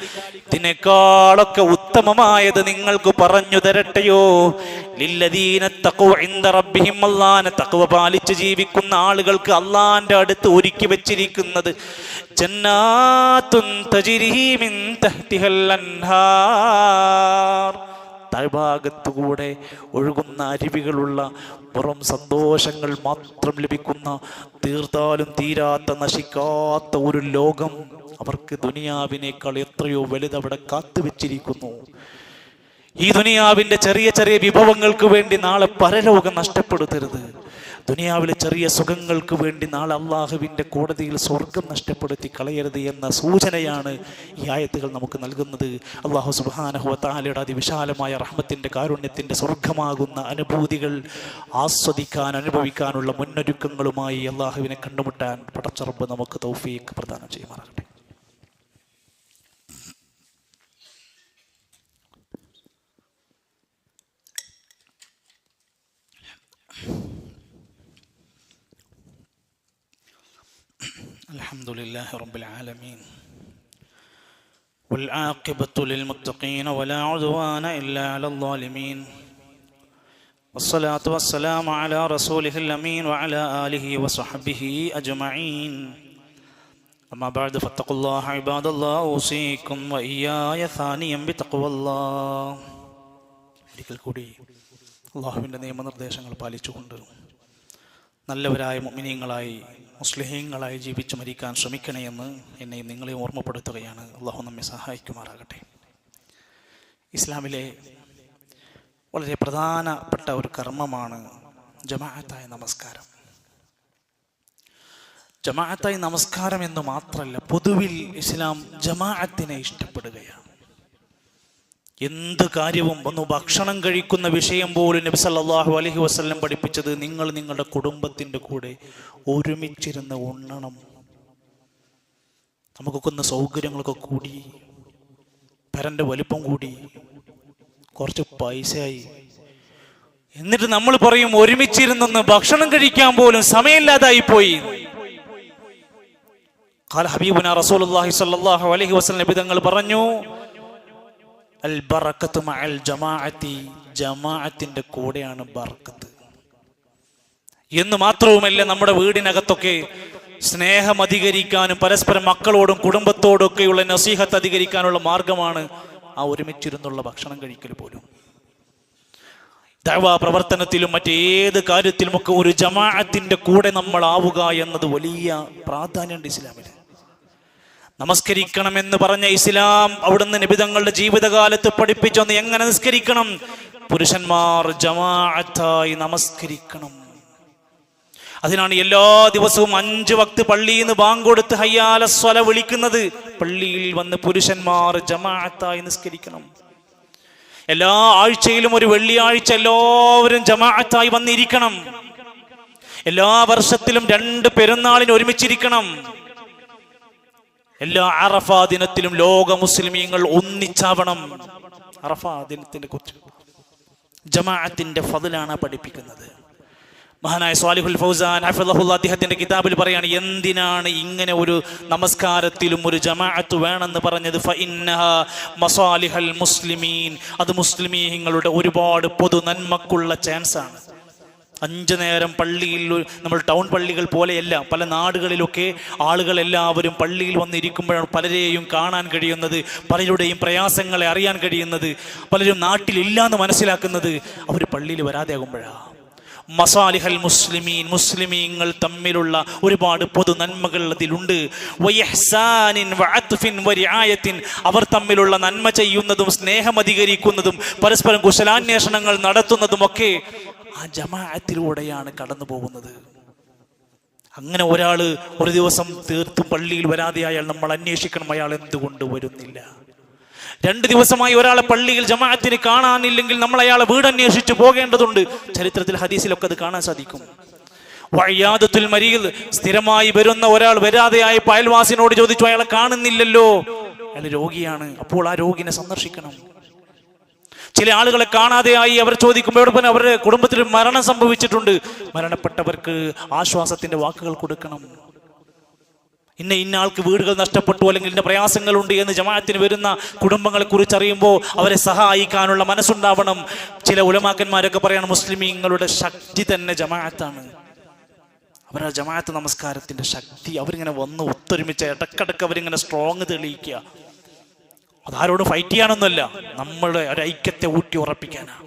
ഇതിനേക്കാളൊക്കെ ഉത്തമമായത് നിങ്ങൾക്ക് പറഞ്ഞു തരട്ടെയോ. ലില്ലദീന തഖവ ഇൻദ റബ്ബിഹിം, അല്ലാഹുവിനെ തഖ്വ പാലിച്ച് ജീവിക്കുന്ന ആളുകൾക്ക് അല്ലാഹുവിന്റെ അടുത്ത് ഒരുക്കി വെച്ചിരിക്കുന്നത് ജന്നാത്തുൻ തജ്രി മിൻ തഹ്തിഹൽ അൻഹാർ, താഴ്ഭാഗത്തുകൂടെ ഒഴുകുന്ന അരുവികളുള്ള പുറം സന്തോഷങ്ങൾ മാത്രം ലഭിക്കുന്ന, തീർത്താലും തീരാത്ത നശിക്കാത്ത ഒരു ലോകം അവർക്ക് ദുനിയാവിനേക്കാൾ എത്രയോ വലുതവിടെ കാത്തുവെച്ചിരിക്കുന്നു. ഈ ദുനിയാവിന്റെ ചെറിയ ചെറിയ വിഭവങ്ങൾക്ക് വേണ്ടി നാളെ പരലോകം നഷ്ടപ്പെടുത്തരുത്. ദുനിയാവിലെ ചെറിയ സുഖങ്ങൾക്ക് വേണ്ടി നാളെ അള്ളാഹുവിൻ്റെ കോടതിയിൽ സ്വർഗം നഷ്ടപ്പെടുത്തി കളയരുത് എന്ന സൂചനയാണ് ഈ ആയത്തുകൾ നമുക്ക് നൽകുന്നത്. അള്ളാഹു സുബ്ഹാനഹു വ തആലയുടെ അതിവിശാലമായ റഹ്മത്തിൻ്റെ കാരുണ്യത്തിൻ്റെ സ്വർഗമാകുന്ന അനുഭൂതികൾ ആസ്വദിക്കാൻ, അനുഭവിക്കാനുള്ള മുന്നൊരുക്കങ്ങളുമായി അള്ളാഹുവിനെ കണ്ടുമുട്ടാൻ പടച്ച റബ്ബ് നമുക്ക് തൗഫീഖ് പ്രദാനം ചെയ്യുമാറാകട്ടെ. അൽഹംദുലില്ലാഹി റബ്ബിൽ ആലമീൻ വൽആഖിബത്തു ലിൽമുത്തഖീന വലാ ഉദ്വാന ഇല്ലാ അലൽ ളാലിമീൻ വസ്സലാത്തു വസ്സലാമു അലാ റസൂലിഹിൽ അമീൻ വഅലാ ആലിഹി വസഹ്ബിഹി അജ്മഈൻ. അമ്മാ ബഅദ് ഫത്തഖുല്ലാഹ ഇബാദല്ലാഹ് ഊസീകും വഇയ്യായ സാനിയം ബിതഖ്വല്ലാഹ്. ഒരിക്കൽ കൂടി അല്ലാഹുവിൻ്റെ നിയമനിർദ്ദേശങ്ങൾ പാലിച്ചുകൊണ്ട് നല്ലവരായ മുഅ്മിനീങ്ങളായി മുസ്ലിഹീങ്ങളായി ജീവിച്ചു മരിക്കാൻ ശ്രമിക്കണമെന്ന് എന്നെ നിങ്ങളെ ഓർമ്മപ്പെടുത്തുകയാണ്. അള്ളാഹു നമ്മെ സഹായിക്കുമാറാകട്ടെ. ഇസ്ലാമിലെ വളരെ പ്രധാനപ്പെട്ട ഒരു കർമ്മമാണ് ജമാഅത്തായ നമസ്കാരം. ജമാഅത്തായ നമസ്കാരം എന്ന് മാത്രമല്ല, പൊതുവിൽ ഇസ്ലാം ജമാഅത്തിനെ ഇഷ്ടപ്പെടുകയാണ്. എന്ത് കാര്യവും, ഒന്ന് ഭക്ഷണം കഴിക്കുന്ന വിഷയം പോലും നബി സല്ലല്ലാഹു അലൈഹി വസല്ലം പഠിപ്പിച്ചത് നിങ്ങൾ നിങ്ങളുടെ കുടുംബത്തിൻ്റെ കൂടെ ഒരുമിച്ചിരുന്ന് ഉണ്ണണം. നമുക്കൊക്കെ ഒന്ന് സൗകര്യങ്ങളൊക്കെ കൂടി, പരൻ്റെ വലിപ്പം കൂടി, കുറച്ച് പൈസയായി, എന്നിട്ട് നമ്മൾ പറയും ഒരുമിച്ചിരുന്നൊന്ന് ഭക്ഷണം കഴിക്കാൻ പോലും സമയമില്ലാതായി പോയി. ഖാല ഹബീബുനാ റസൂലുള്ളാഹി സ്വല്ലല്ലാഹു അലൈഹി വസല്ലം നബി തങ്ങൾ പറഞ്ഞു, അൽ ബറക്കത്തു മഅൽ ജമാഅത്തി, ജമാഅത്തിന്റെ കൂടെയാണ് ബർക്കത്ത് എന്ന് മാത്രവുമല്ല, നമ്മുടെ വീടിനകത്തൊക്കെ സ്നേഹം അധികരിക്കാനും പരസ്പരം മക്കളോടും കുടുംബത്തോടും ഒക്കെയുള്ള നസീഹത്ത് അധികരിക്കാനുള്ള മാർഗമാണ് ആ ഒരുമിച്ചിരുന്നുള്ള ഭക്ഷണം കഴിക്കൽ പോലും. ദഅവാ പ്രവർത്തനത്തിലും മറ്റേത് കാര്യത്തിലുമൊക്കെ ഒരു ജമാഅത്തിന്റെ കൂടെ നമ്മൾ ആവുക എന്നത് വലിയ പ്രാധാന്യമുണ്ട് ഇസ്ലാമിൽ. നമസ്കരിക്കണമെന്ന് പറഞ്ഞ ഇസ്ലാം അവിടുന്ന് നബിതങ്ങളുടെ ജീവിതകാലത്ത് പഠിപ്പിച്ചൊന്ന് എങ്ങനെ നിസ്കരിക്കണം. പുരുഷന്മാർ ജമാഅത്തായി നമസ്കരിക്കണം. അതിനാണ് എല്ലാ ദിവസവും 5 വക്ത് പള്ളിയിൽ നിന്ന് ബാങ്ക് കൊടുത്ത് ഹയ്യാല സ്വല വിളിക്കുന്നത്. പള്ളിയിൽ വന്ന് പുരുഷന്മാർ ജമാഅത്തായി നിസ്കരിക്കണം. എല്ലാ ആഴ്ചയിലും ഒരു വെള്ളിയാഴ്ച എല്ലാവരും ജമാഅത്തായി വന്നിരിക്കണം. എല്ലാ വർഷത്തിലും 2 പെരുന്നാളിന് ഒരുമിച്ചിരിക്കണം. എല്ലാ അറഫ ദിനത്തിലും ലോക മുസ്ലിമീങ്ങൾ ഒന്നിച്ചാവണം. അറഫ ദിനത്തിന്റെ കുറിച്ച് ജമാഅത്തിന്റെ ഫضലാണ് പഠിപ്പിക്കുന്നത്. മഹാനായ സ്വാലിഹുൽ ഫൗസാൻ ഹഫിളഹുല്ലാ അദ്ദേഹത്തിന്റെ കിതാബിൽ പറയാണ്, എന്തിനാണ് ഇങ്ങനെ ഒരു നമസ്കാരത്തിലും ഒരു ജമാഅത്ത് വേണമെന്ന് പറഞ്ഞത്. ഫഇന്നഹാ മസാലിഹൽ മുസ്ലിമീൻ, അത് മുസ്ലിമീങ്ങളുടെ ഒരുപാട് പൊതു നന്മക്കുള്ള ചാൻസ് ആണ്. 5 നേരം പള്ളിയിൽ, നമ്മൾ ടൗൺ പള്ളികൾ പോലെയല്ല, പല നാടുകളിലൊക്കെ ആളുകളെല്ലാവരും പള്ളിയിൽ വന്നിരിക്കുമ്പോഴാണ് പലരെയും കാണാൻ കഴിയുന്നത്, പലരുടെയും പ്രയാസങ്ങളെ അറിയാൻ കഴിയുന്നത്, പലരും നാട്ടിലില്ലാന്ന് മനസ്സിലാക്കുന്നത് അവർ പള്ളിയിൽ വരാതെ ആകുമ്പോഴാണ്. മസാലിഹൽ മുസ്ലിമീൻ, മുസ്ലിമീങ്ങൾ തമ്മിലുള്ള ഒരുപാട് പൊതു നന്മകൾ അതിലുണ്ട്. വയഹ്സാനിൻ വഅത്ഫിൻ വരിആയത്തിൻ, അവർ തമ്മിലുള്ള നന്മ ചെയ്യുന്നതും സ്നേഹം അധികരിക്കുന്നതും പരസ്പരം കുശലാന്വേഷണങ്ങൾ നടത്തുന്നതുമൊക്കെ ആ ജമാഅത്തിലൂടെയാണ് കടന്നു പോകുന്നത്. അങ്ങനെ ഒരാൾ ഒരു ദിവസം തീർത്തും പള്ളിയിൽ വരാതെയായാൽ നമ്മൾ അന്വേഷിക്കണം, അയാൾ എന്തുകൊണ്ട് വരുന്നില്ല. 2 ദിവസമായി ഒരാളെ പള്ളിയിൽ ജമാഅത്തിന് കാണാനില്ലെങ്കിൽ നമ്മൾ അയാളെ വീടന്വേഷിച്ച് പോകേണ്ടതുണ്ട്. ചരിത്രത്തിൽ ഹദീസിലൊക്കെ അത് കാണാൻ സാധിക്കും. വഇയാദത്തുൽ മരീദ്, സ്ഥിരമായി വരുന്ന ഒരാൾ വരാതെയായപ്പോൾ അയൽവാസിനോട് ചോദിച്ചു, അയാളെ കാണുന്നില്ലല്ലോ, അയാൾ രോഗിയാണ്, അപ്പോൾ ആ രോഗിനെ സന്ദർശിക്കണം. ചില ആളുകളെ കാണാതെയായി, അവർ ചോദിക്കുമ്പോൾ അവരുടെ കുടുംബത്തിൽ മരണം സംഭവിച്ചിട്ടുണ്ട്, മരണപ്പെട്ടവർക്ക് ആശ്വാസത്തിന്റെ വാക്കുകൾ കൊടുക്കണം. ഇന്ന ആൾക്ക് വീടുകൾ നഷ്ടപ്പെട്ടു, അല്ലെങ്കിൽ ഇന്ന പ്രയാസങ്ങളുണ്ട് എന്ന് ജമാഅത്തിന് വരുന്ന കുടുംബങ്ങളെ കുറിച്ച് അറിയുമ്പോൾ അവരെ സഹായിക്കാനുള്ള മനസ്സുണ്ടാവണം. ചില ഉലമാക്കന്മാരൊക്കെ പറയണം, മുസ്ലിമീങ്ങളുടെ ശക്തി തന്നെ ജമാഅത്താണ്. അവരുടെ ജമാഅത്ത് നമസ്കാരത്തിന്റെ ശക്തി, അവരിങ്ങനെ വന്ന് ഒത്തൊരുമിച്ച് ഇടക്കിടക്ക് അവരിങ്ങനെ സ്ട്രോങ് തെളിയിക്കുക. അതാരോട് ഫൈറ്റ് ചെയ്യാനൊന്നുമല്ല, നമ്മളുടെ ഒരു ഐക്യത്തെ ഊട്ടി ഉറപ്പിക്കാനാണ്.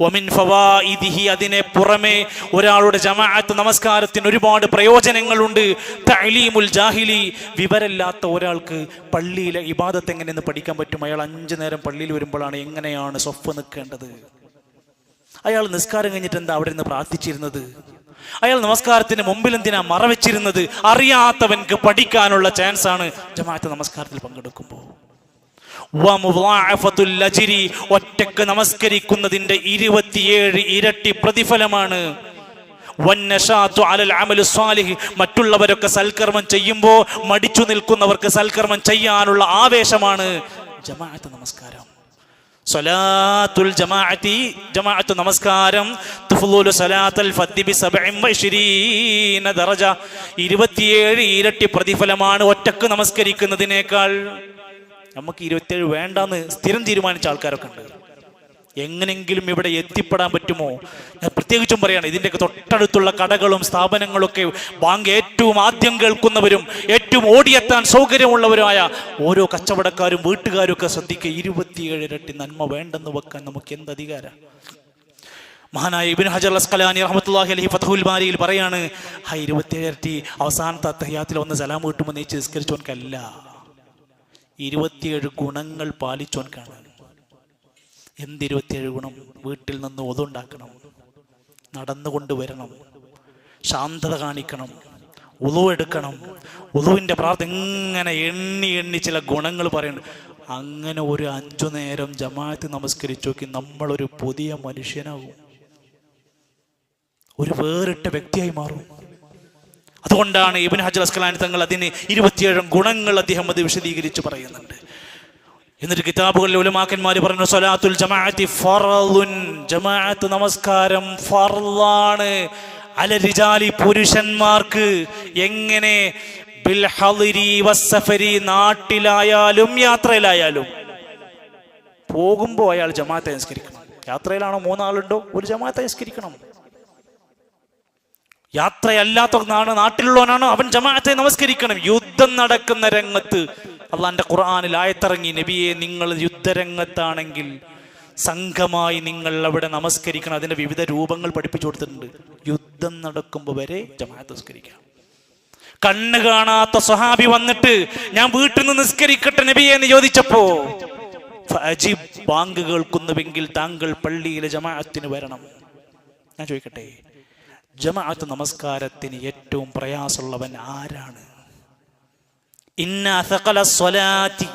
വമിൻ ഫവായിദിഹി, അതിനെ പുറമെ ഒരാളുടെ ജമാഅത്ത് നമസ്കാരത്തിന് ഒരുപാട് പ്രയോജനങ്ങളുണ്ട്. തഅലീമുൽ ജാഹിലി, വിവരമില്ലാത്ത ഒരാൾക്ക് പള്ളിയിലെ ഇബാദത്ത് എങ്ങനെയെന്ന് പഠിക്കാൻ പറ്റും. അയാൾ 5 നേരം പള്ളിയിൽ വരുമ്പോഴാണ് എങ്ങനെയാണ് സ്വഫ് നിൽക്കേണ്ടത്. അയാൾ നിസ്കാരം കഴിഞ്ഞിട്ട് എന്താ അവിടെ നിന്ന് പ്രാർത്ഥിച്ചിരുന്നത്, അയാൾ നമസ്കാരത്തിന് മുമ്പിൽ എന്തിനാ മറവെച്ചിരുന്നത്, അറിയാത്തവൻക്ക് പഠിക്കാനുള്ള ചാൻസാണ് ജമാഅത്ത് നമസ്കാരത്തിൽ പങ്കെടുക്കുമ്പോൾ. ഒറ്റക്ക് നമസ്കരിക്കുന്നതിന്റെ 27 ഇരട്ടി പ്രതിഫലമാണ്. മറ്റുള്ളവരൊക്കെ സൽക്കർമ്മം ചെയ്യുമ്പോൾ മടിച്ചു നിൽക്കുന്നവർക്ക് സൽക്കർമ്മം ചെയ്യാനുള്ള ആവേശമാണ് ജമാഅത്ത് നമസ്കാരം. സ്വലാത്തുൽ ജമാഅത്തി, ജമാഅത്ത് നമസ്കാരം തുഫ്ളുലു സ്വലാത്തുൽ ഫദ്ദി ബി 27 ദറജ, 27 ഇരട്ടി പ്രതിഫലമാണ് ഒറ്റക്ക് നമസ്കരിക്കുന്നതിനേക്കാൾ. നമുക്ക് 27 വേണ്ടാന്ന് സ്ഥിരം തീരുമാനിച്ച ആൾക്കാരൊക്കെ ഉണ്ട്. എങ്ങനെങ്കിലും ഇവിടെ എത്തിപ്പെടാൻ പറ്റുമോ? ഞാൻ പ്രത്യേകിച്ചും പറയാണ്, ഇതിൻ്റെയൊക്കെ തൊട്ടടുത്തുള്ള കടകളും സ്ഥാപനങ്ങളൊക്കെ ബാങ്ക് ഏറ്റവും ആദ്യം കേൾക്കുന്നവരും ഏറ്റവും ഓടിയെത്താൻ സൗകര്യമുള്ളവരുമായ ഓരോ കച്ചവടക്കാരും വീട്ടുകാരും ഒക്കെ ശ്രദ്ധിക്കുക. 27 ഇരട്ടി നന്മ വേണ്ടെന്ന് വെക്കാൻ നമുക്ക് എന്ത് അധികാരം? മഹാനായ ഇബ്നു ഹജർ അസ്ഖലാനി റഹ്മത്തുള്ളാഹി അലൈഹി ഫത്ഹുൽ ബാരിയിൽ പറയാണ്, 27 ഇരട്ടി അവസാനത്തെ തഹയ്യാത്തിൽ വന്ന് സലാം വീട്ടുമ്പോൾ നീ നിസ്കരിച്ചോൻക്കല്ല, 27 ഗുണങ്ങൾ പാലിച്ചോൻക്കാണ്. എന്ത് 27 ഗുണം? വീട്ടിൽ നിന്ന് ഒതുണ്ടാക്കണം, നടന്നുകൊണ്ട് വരണം, ശാന്തത കാണിക്കണം, ഉളു എടുക്കണം, ഉളുവിൻ്റെ പ്രാർത്ഥന, ഇങ്ങനെ എണ്ണി ചില ഗുണങ്ങൾ പറയുന്നുണ്ട്. അങ്ങനെ ഒരു 5 നേരം ജമാഅത്ത് നമസ്കരിച്ചു നോക്കി, നമ്മളൊരു പുതിയ മനുഷ്യനാകും, ഒരു വേറിട്ട വ്യക്തിയായി മാറും. അതുകൊണ്ടാണ് ഇബ്നു ഹജർ അസ്ഖലാനി തങ്ങൾ അതിന് 27 ഗുണങ്ങൾ അദ്ദേഹം അത് വിശദീകരിച്ച് പറയുന്നുണ്ട്. എന്നിട്ട് കിതാബുകളിൽ ഉലമാക്കന്മാർ പറഞ്ഞു, സ്വലാത്തുൽ ജമാഅത്തി ഫർളുൻ, ജമാഅത്ത് നമസ്കാരം ഫർളാണ്. അല റിജാലി, പുരുഷന്മാർക്ക്. എങ്ങനെ? ബിൽ ഹളിരി വസ്സഫരി, നാട്ടിലായാലും യാത്രയിലായാലും. പോകുമ്പോൾ അയാൾ ജമാഅത്ത് നിസ്കരിക്കണം. യാത്രയിലാണോ 3 ആളുണ്ടോ, ഒരു ജമാഅത്ത് നിസ്കരിക്കണം. യാത്രയല്ലാത്തവനാണ്, നാട്ടിലുള്ളവനാണോ, അവൻ ജമാഅത്തെ നമസ്കരിക്കണം. യുദ്ധം നടക്കുന്ന രംഗത്ത് അള്ളാന്റെ ഖുർആനിൽ ആയത്തിറങ്ങി, നബിയെ നിങ്ങൾ യുദ്ധരംഗത്താണെങ്കിൽ സംഘമായി നിങ്ങൾ അവിടെ നമസ്കരിക്കണം. അതിന്റെ വിവിധ രൂപങ്ങൾ പഠിപ്പിച്ചു കൊടുത്തിട്ടുണ്ട്. യുദ്ധം നടക്കുമ്പോൾ വരെ ജമാഅത്ത് നിസ്കരിക്കാം. കണ്ണ് കാണാത്ത സ്വഹാബി വന്നിട്ട് ഞാൻ വീട്ടിൽ നിന്ന് നിസ്കരിക്കട്ടെ നബിയെ എന്ന് ചോദിച്ചപ്പോ, ഫഅജിബ്, ബാങ്ക് കേൾക്കുന്നുവെങ്കിൽ താങ്കൾ പള്ളിയിലെ ജമാഅത്തിന് വരണം. ഞാൻ ചോദിക്കട്ടെ, ജമാഅത്ത് നമസ്കാരത്തിന് ഏറ്റവും പ്രയാസമുള്ളവൻ ആരാണ്? ഇന്ന അഥഖല സ്വലാത്തി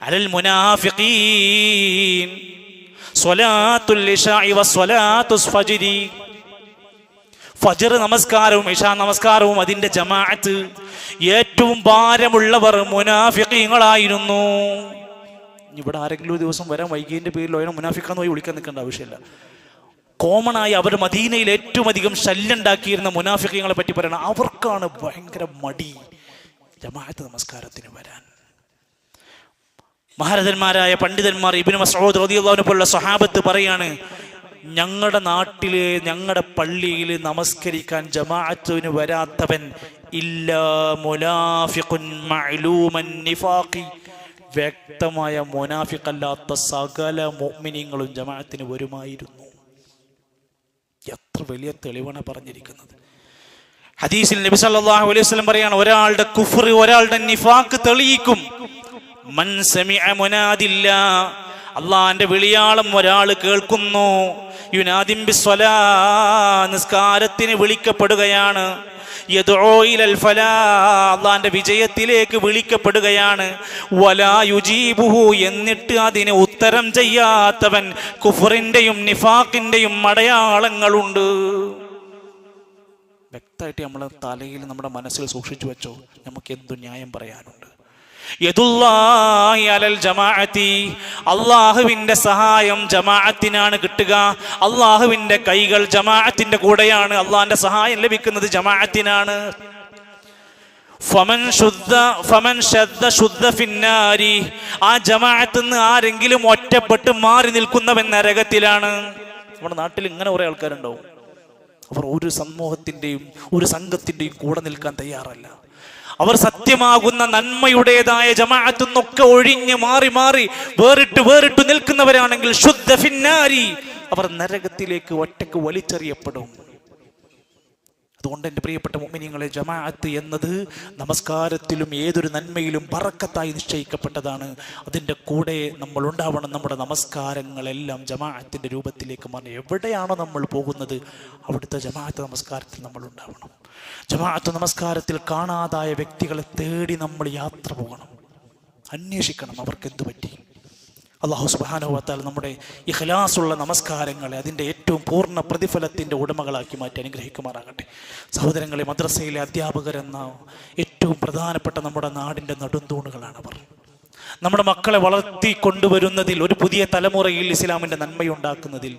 അലൽ മുനാഫിഖീൻ സ്വലാത്തുൽ ഇശാഇ വസ്വലാത്തുൽ ഫജ്രി. ഫജ്ർ നമസ്കാരവും ഇശാ നമസ്കാരവും അതിന്റെ ജമാഅത്ത് ഏറ്റവും ഭാരമുള്ളവർ മുനാഫിഖീങ്ങളായിരുന്നു. ഇവിടെ ആരെങ്കിലും ഒരു ദിവസം വരാൻ വൈകിയതിന്റെ പേരിൽ അവനെ മുനാഫിഖാന്ന് പോയി വിളിക്കാൻ നിൽക്കേണ്ട ആവശ്യമില്ല. കോമൺ ആയി അവർ മദീനയിൽ ഏറ്റവും അധികം ശല്യം ഉണ്ടാക്കിയിരുന്ന മുനാഫിഖീങ്ങളെ പറ്റി പറയണം. അവർക്കാണ് ഭയങ്കര മടി ജമാഅത്ത് നമസ്കാരത്തിന് വരാൻ. മഹാരഥന്മാരായ പണ്ഡിതന്മാർ ഇബ്നു മസ്ഊദ് റളിയല്ലാഹു അൻഹു പോലുള്ള സ്വഹാബത്ത് പറയാണ്, ഞങ്ങളുടെ നാട്ടില് ഞങ്ങളുടെ പള്ളിയിൽ നമസ്കരിക്കാൻ ജമാഅത്തിന് വരാത്തവൻ ഇല്ലാ മുനാഫിഖുൻ മഅലൂമൻ നിഫാഖി, വ്യക്തമായ മുനാഫിഖല്ലാത്ത സകല മുഅ്മിനീങ്ങളും ജമാഅത്തിന് വരുമായിരുന്നു. എത്ര വലിയ തെളിവാണ് പറഞ്ഞിരിക്കുന്നത്. ഹദീസിൽ നബി സല്ലല്ലാഹു അലൈഹി വസല്ലം പറയാണ്, ഒരാളുടെ കുഫ്ർ, ഒരാളുടെ നിഫാഖ് തെളിയിക്കും. മൻ സമിഅ മുനാദില്ലാ, അള്ളാന്റെ വിളിയാളം ഒരാൾ കേൾക്കുന്നു. യുനാദിം ബിസ്സലാ, നിസ്കാരത്തിന് വിളിക്കപ്പെടുകയാണ്. യദ്ഉ ഇലൽ ഫലാ, അള്ളാന്റെ വിജയത്തിലേക്ക് വിളിക്കപ്പെടുകയാണ്. വലാ യുജീബുഹു, എന്നിട്ട് അതിന് ഉത്തരം ചെയ്യാത്തവൻ, കുഫറിന്റെയും നിഫാഖിന്റെയും അടയാളങ്ങളുണ്ട്. വ്യക്തമായിട്ട് നമ്മളെ തലയിൽ നമ്മുടെ മനസ്സിൽ സൂക്ഷിച്ചു വെച്ചോ, നമുക്ക് എന്തു ന്യായം പറയാനുണ്ട്. യദുല്ലാഹി അലൽ ജമാഅത്തി, അള്ളാഹുവിന്റെ സഹായം ജമാഅത്തിനാണ് കിട്ടുക. അള്ളാഹുവിന്റെ കൈകൾ ജമാഅത്തിന്റെ കൂടെയാണ്. അള്ളാഹിന്റെ സഹായം ലഭിക്കുന്നത് ജമാഅത്തിനാണ്. ഫമൻ ശദ്ദ ഫിന്നാരി, ആ ജമാഅത്തിൽ നിന്ന് ആരെങ്കിലും ഒറ്റപ്പെട്ട് മാറി നിൽക്കുന്നവൻ നരകത്തിലാണ്. നമ്മുടെ നാട്ടിൽ ഇങ്ങനെ കുറെ ആൾക്കാരുണ്ടാവും. അവർ ഒരു സമൂഹത്തിന്റെയും ഒരു സംഘത്തിന്റെയും കൂടെ നിൽക്കാൻ തയ്യാറല്ല. അവർ സത്യമാകുന്ന നന്മയുടേതായ ജമാഅത്തിൽ നിന്നൊക്കെ ഒഴിഞ്ഞ് മാറി മാറി വേറിട്ട് നിൽക്കുന്നവരാണെങ്കിൽ ശുദ്ധ ഫിന്നാരി, അവർ നരകത്തിലേക്ക് ഒറ്റക്ക് വലിച്ചെറിയപ്പെടും. അതുകൊണ്ട് എൻ്റെ പ്രിയപ്പെട്ട മുഅ്മിനീങ്ങളെ, ജമാഅത്ത് എന്നത് നമസ്കാരത്തിലും ഏതൊരു നന്മയിലും ബറക്കത്തായി നിശ്ചയിക്കപ്പെട്ടതാണ്. അതിൻ്റെ കൂടെ നമ്മൾ ഉണ്ടാവണം. നമ്മുടെ നമസ്കാരങ്ങളെല്ലാം ജമാഅത്തിൻ്റെ രൂപത്തിലേക്ക് മാറി. എവിടെയാണോ നമ്മൾ പോകുന്നത് അവിടുത്തെ ജമാഅത്ത് നമസ്കാരത്തിൽ നമ്മൾ ഉണ്ടാവണം. ജമാഅത്ത് നമസ്കാരത്തിൽ കാണാതായ വ്യക്തികളെ തേടി നമ്മൾ യാത്ര പോകണം, അന്വേഷിക്കണം അവർക്ക് എന്തു പറ്റി. അല്ലാഹു സുബ്ഹാനഹു വ തആല നമ്മുടെ ഇഖ്ലാസുള്ള നമസ്കാരങ്ങളെ അതിൻ്റെ ഏറ്റവും പൂർണ്ണ പ്രതിഫലത്തിൻ്റെ ഉടമകളാക്കി മാറ്റി അനുഗ്രഹിക്കുമാറാകട്ടെ. സഹോദരങ്ങളെ, മദ്രസയിലെ അധ്യാപകരെന്ന ഏറ്റവും പ്രധാനപ്പെട്ട നമ്മുടെ നാടിൻ്റെ നെടുന്തൂണുകളാണവർ. നമ്മുടെ മക്കളെ വളർത്തി കൊണ്ടുവരുന്നതിൽ, ഒരു പുതിയ തലമുറയിൽ ഇസ്ലാമിൻ്റെ നന്മയുണ്ടാക്കുന്നതിൽ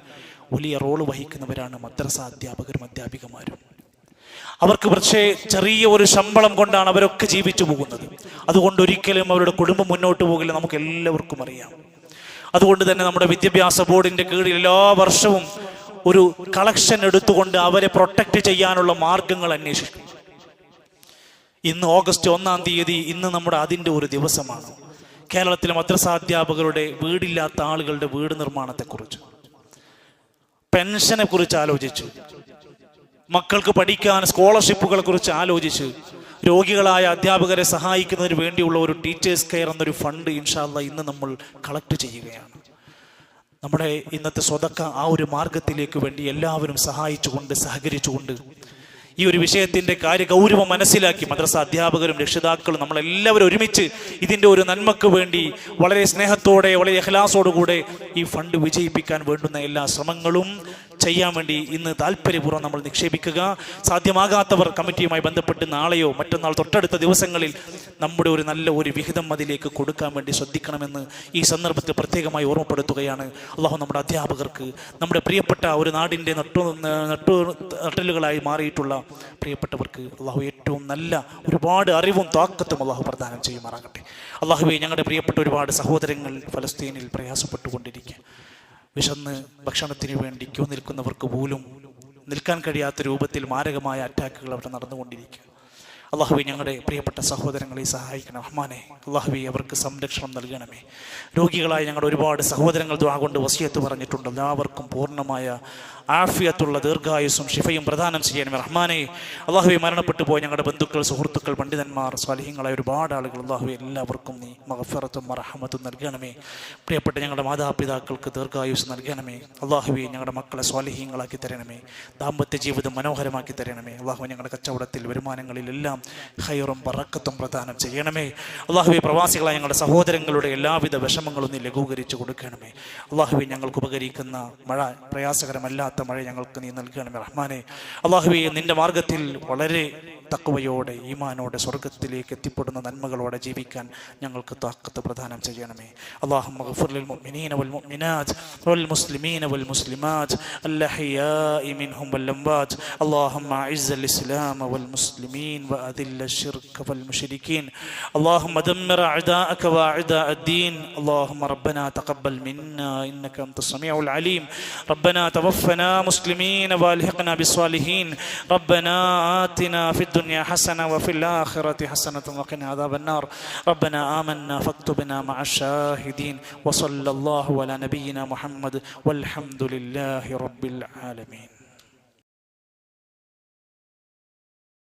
വലിയ റോള് വഹിക്കുന്നവരാണ് മദ്രസ അധ്യാപകരും അധ്യാപികമാരും. അവർക്ക് പക്ഷേ ചെറിയ ഒരു ശമ്പളം കൊണ്ടാണ് അവരൊക്കെ ജീവിച്ചു പോകുന്നത്. അതുകൊണ്ട് ഒരിക്കലും അവരുടെ കുടുംബം മുന്നോട്ട് പോകില്ല, നമുക്ക് എല്ലാവർക്കും അറിയാം. അതുകൊണ്ട് തന്നെ നമ്മുടെ വിദ്യാഭ്യാസ ബോർഡിന്റെ കീഴിൽ എല്ലാ വർഷവും ഒരു കളക്ഷൻ എടുത്തുകൊണ്ട് അവരെ പ്രൊട്ടക്ട് ചെയ്യാനുള്ള മാർഗങ്ങൾ അന്വേഷിക്കും. ഇന്ന് ഓഗസ്റ്റ് 1-ാം തീയതി, ഇന്ന് നമ്മുടെ അതിൻ്റെ ഒരു ദിവസമാണ്. കേരളത്തിലെ മദ്രസാധ്യാപകരുടെ വീടില്ലാത്ത ആളുകളുടെ വീട് നിർമ്മാണത്തെക്കുറിച്ച്, പെൻഷനെ കുറിച്ച് ആലോചിച്ചു, മക്കൾക്ക് പഠിക്കാൻ സ്കോളർഷിപ്പുകളെ കുറിച്ച് ആലോചിച്ച്, രോഗികളായ അധ്യാപകരെ സഹായിക്കുന്നതിന് വേണ്ടിയുള്ള ഒരു ടീച്ചേഴ്സ് കെയർ എന്നൊരു ഫണ്ട് ഇൻഷാ അല്ലാഹ് ഇന്ന് നമ്മൾ കളക്ട് ചെയ്യുകയാണ്. നമ്മുടെ ഇന്നത്തെ സ്വതക്ക ആ ഒരു മാർഗത്തിലേക്ക് വേണ്ടി എല്ലാവരും സഹായിച്ചുകൊണ്ട് സഹകരിച്ചുകൊണ്ട് ഈ ഒരു വിഷയത്തിൻ്റെ കാര്യഗൗരവം മനസ്സിലാക്കി മദ്രസ അധ്യാപകരും രക്ഷിതാക്കളും നമ്മളെല്ലാവരും ഒരുമിച്ച് ഇതിൻ്റെ ഒരു നന്മക്ക് വേണ്ടി വളരെ സ്നേഹത്തോടെ വളരെ ഇഖ്ലാസോടുകൂടെ ഈ ഫണ്ട് വിജയിപ്പിക്കാൻ വേണ്ടുന്ന എല്ലാ ശ്രമങ്ങളും ചെയ്യാൻ വേണ്ടി ഇന്ന് താല്പര്യപൂർവ്വം നമ്മൾ നിക്ഷേപിക്കുക. സാധ്യമാകാത്തവർ കമ്മിറ്റിയുമായി ബന്ധപ്പെട്ട് നാളെയോ മറ്റന്നാൾ തൊട്ടടുത്ത ദിവസങ്ങളിൽ നമ്മുടെ ഒരു നല്ല ഒരു വിഹിതം അതിലേക്ക് കൊടുക്കാൻ വേണ്ടി ശ്രദ്ധിക്കണമെന്ന് ഈ സന്ദർഭത്തിൽ പ്രത്യേകമായി ഓർമ്മപ്പെടുത്തുകയാണ്. അള്ളാഹു നമ്മുടെ അധ്യാപകർക്ക്, നമ്മുടെ പ്രിയപ്പെട്ട ഒരു നാടിൻ്റെ നട്ടലുകളായി മാറിയിട്ടുള്ള പ്രിയപ്പെട്ടവർക്ക് അള്ളാഹു ഏറ്റവും നല്ല ഒരുപാട് അറിവും താക്കത്തും അള്ളാഹു പ്രദാനം ചെയ്യുമാറാകട്ടെ. അള്ളാഹുവേ, ഞങ്ങളുടെ പ്രിയപ്പെട്ട ഒരുപാട് സഹോദരങ്ങൾ ഫലസ്തീനിൽ പ്രയാസപ്പെട്ടുകൊണ്ടിരിക്കുക. വിശന്ന് ഭക്ഷണത്തിന് വേണ്ടി ക്യൂ നിൽക്കുന്നവർക്ക് പോലും നിൽക്കാൻ കഴിയാത്ത രൂപത്തിൽ മാരകമായ അറ്റാക്കുകൾ അവിടെ നടന്നുകൊണ്ടിരിക്കുക. അള്ളാഹുവേ, ഞങ്ങളുടെ പ്രിയപ്പെട്ട സഹോദരങ്ങളെ സഹായിക്കണം റഹ്മാനെ. അള്ളാഹുവേ, അവർക്ക് സംരക്ഷണം നൽകണമേ. രോഗികളായ ഞങ്ങളുടെ ഒരുപാട് സഹോദരങ്ങൾ ദുആ കൊണ്ട് വസിയത്ത് പറഞ്ഞിട്ടുണ്ട്. എല്ലാവർക്കും പൂർണ്ണമായ ആഫിയത്തുള്ള ദീർഘായുസ്സും ഷിഫയും പ്രദാനം ചെയ്യണമേ റഹ്മാനെ. അള്ളാഹുവേ, മരണപ്പെട്ടു പോയ ഞങ്ങളുടെ ബന്ധുക്കൾ, സുഹൃത്തുക്കൾ, പണ്ഡിതന്മാർ, സ്വാലിഹീങ്ങളായ ഒരുപാട് ആളുകൾ, അള്ളാഹുവേ, എല്ലാവർക്കും നീ മഗ്ഫിറത്തും റഹ്മത്തും നൽകണമേ. പ്രിയപ്പെട്ട ഞങ്ങളുടെ മാതാപിതാക്കൾക്ക് ദീർഘായുസ് നൽകണമേ. അള്ളാഹുവേ, ഞങ്ങളുടെ മക്കളെ സ്വാലിഹീങ്ങളാക്കി തരണമേ. ദാമ്പത്യ ജീവിതം മനോഹരമാക്കി തരണമേ. അള്ളാഹുവേ, ഞങ്ങളുടെ കച്ചവടത്തിൽ, വരുമാനങ്ങളിലെല്ലാം ഖൈറും ബറക്കത്തും പ്രദാനം ചെയ്യണമേ. അള്ളാഹുവേ, പ്രവാസികളായ ഞങ്ങളുടെ സഹോദരങ്ങളുടെ എല്ലാവിധ വിഷമങ്ങളും നീ ലഘൂകരിച്ചു കൊടുക്കണമേ. അള്ളാഹുവേ, ഞങ്ങൾക്ക് ഉപകരിക്കുന്ന മഴ, പ്രയാസകരമല്ലാത്ത മഴ ഞങ്ങൾക്ക് നീ നൽകണമേ റഹ്മാനെ. അള്ളാഹുവേ, നിന്റെ മാർഗത്തിൽ വളരെ തഖ്വയോടെ ഈമാനോടെ സ്വർഗ്ഗത്തിലേക്ക് എത്തിപ്പെടുന്ന നന്മകളോടെ ജീവിക്കാൻ ഞങ്ങൾക്ക് താഖത്ത് പ്രദാനം ചെയ്യണമേ. അല്ലാഹുമ്മ ഗ്ഫിർ ലിൽ മുഅ്മിനീന വൽ മുഅ്മിനാത്ത് വൽ മുസ്ലിമീന വൽ മുസ്ലിമാത്ത് അൽഹയാഇ മിൻഹും വൽ അംവാത്ത്. അല്ലാഹുമ്മ അഇസ്സൽ ഇസ്ലാമ വൽ മുസ്ലിമീൻ വഅദില്ല الشرك والمشركين. اللهم دمر أعداءك وأعداء الدين. اللهم ربنا تقبل منا إنك أنت السميع العليم. ربنا توفنا مسلمين والحقنا بالصالحين. ربنا آتنا في الدنيا حسنة وفي الآخرة حسنة وقنا عذاب النار. ربنا آمنا فاكتبنا مع الشاهدين. وصلى الله على نبينا محمد والحمد لله رب العالمين.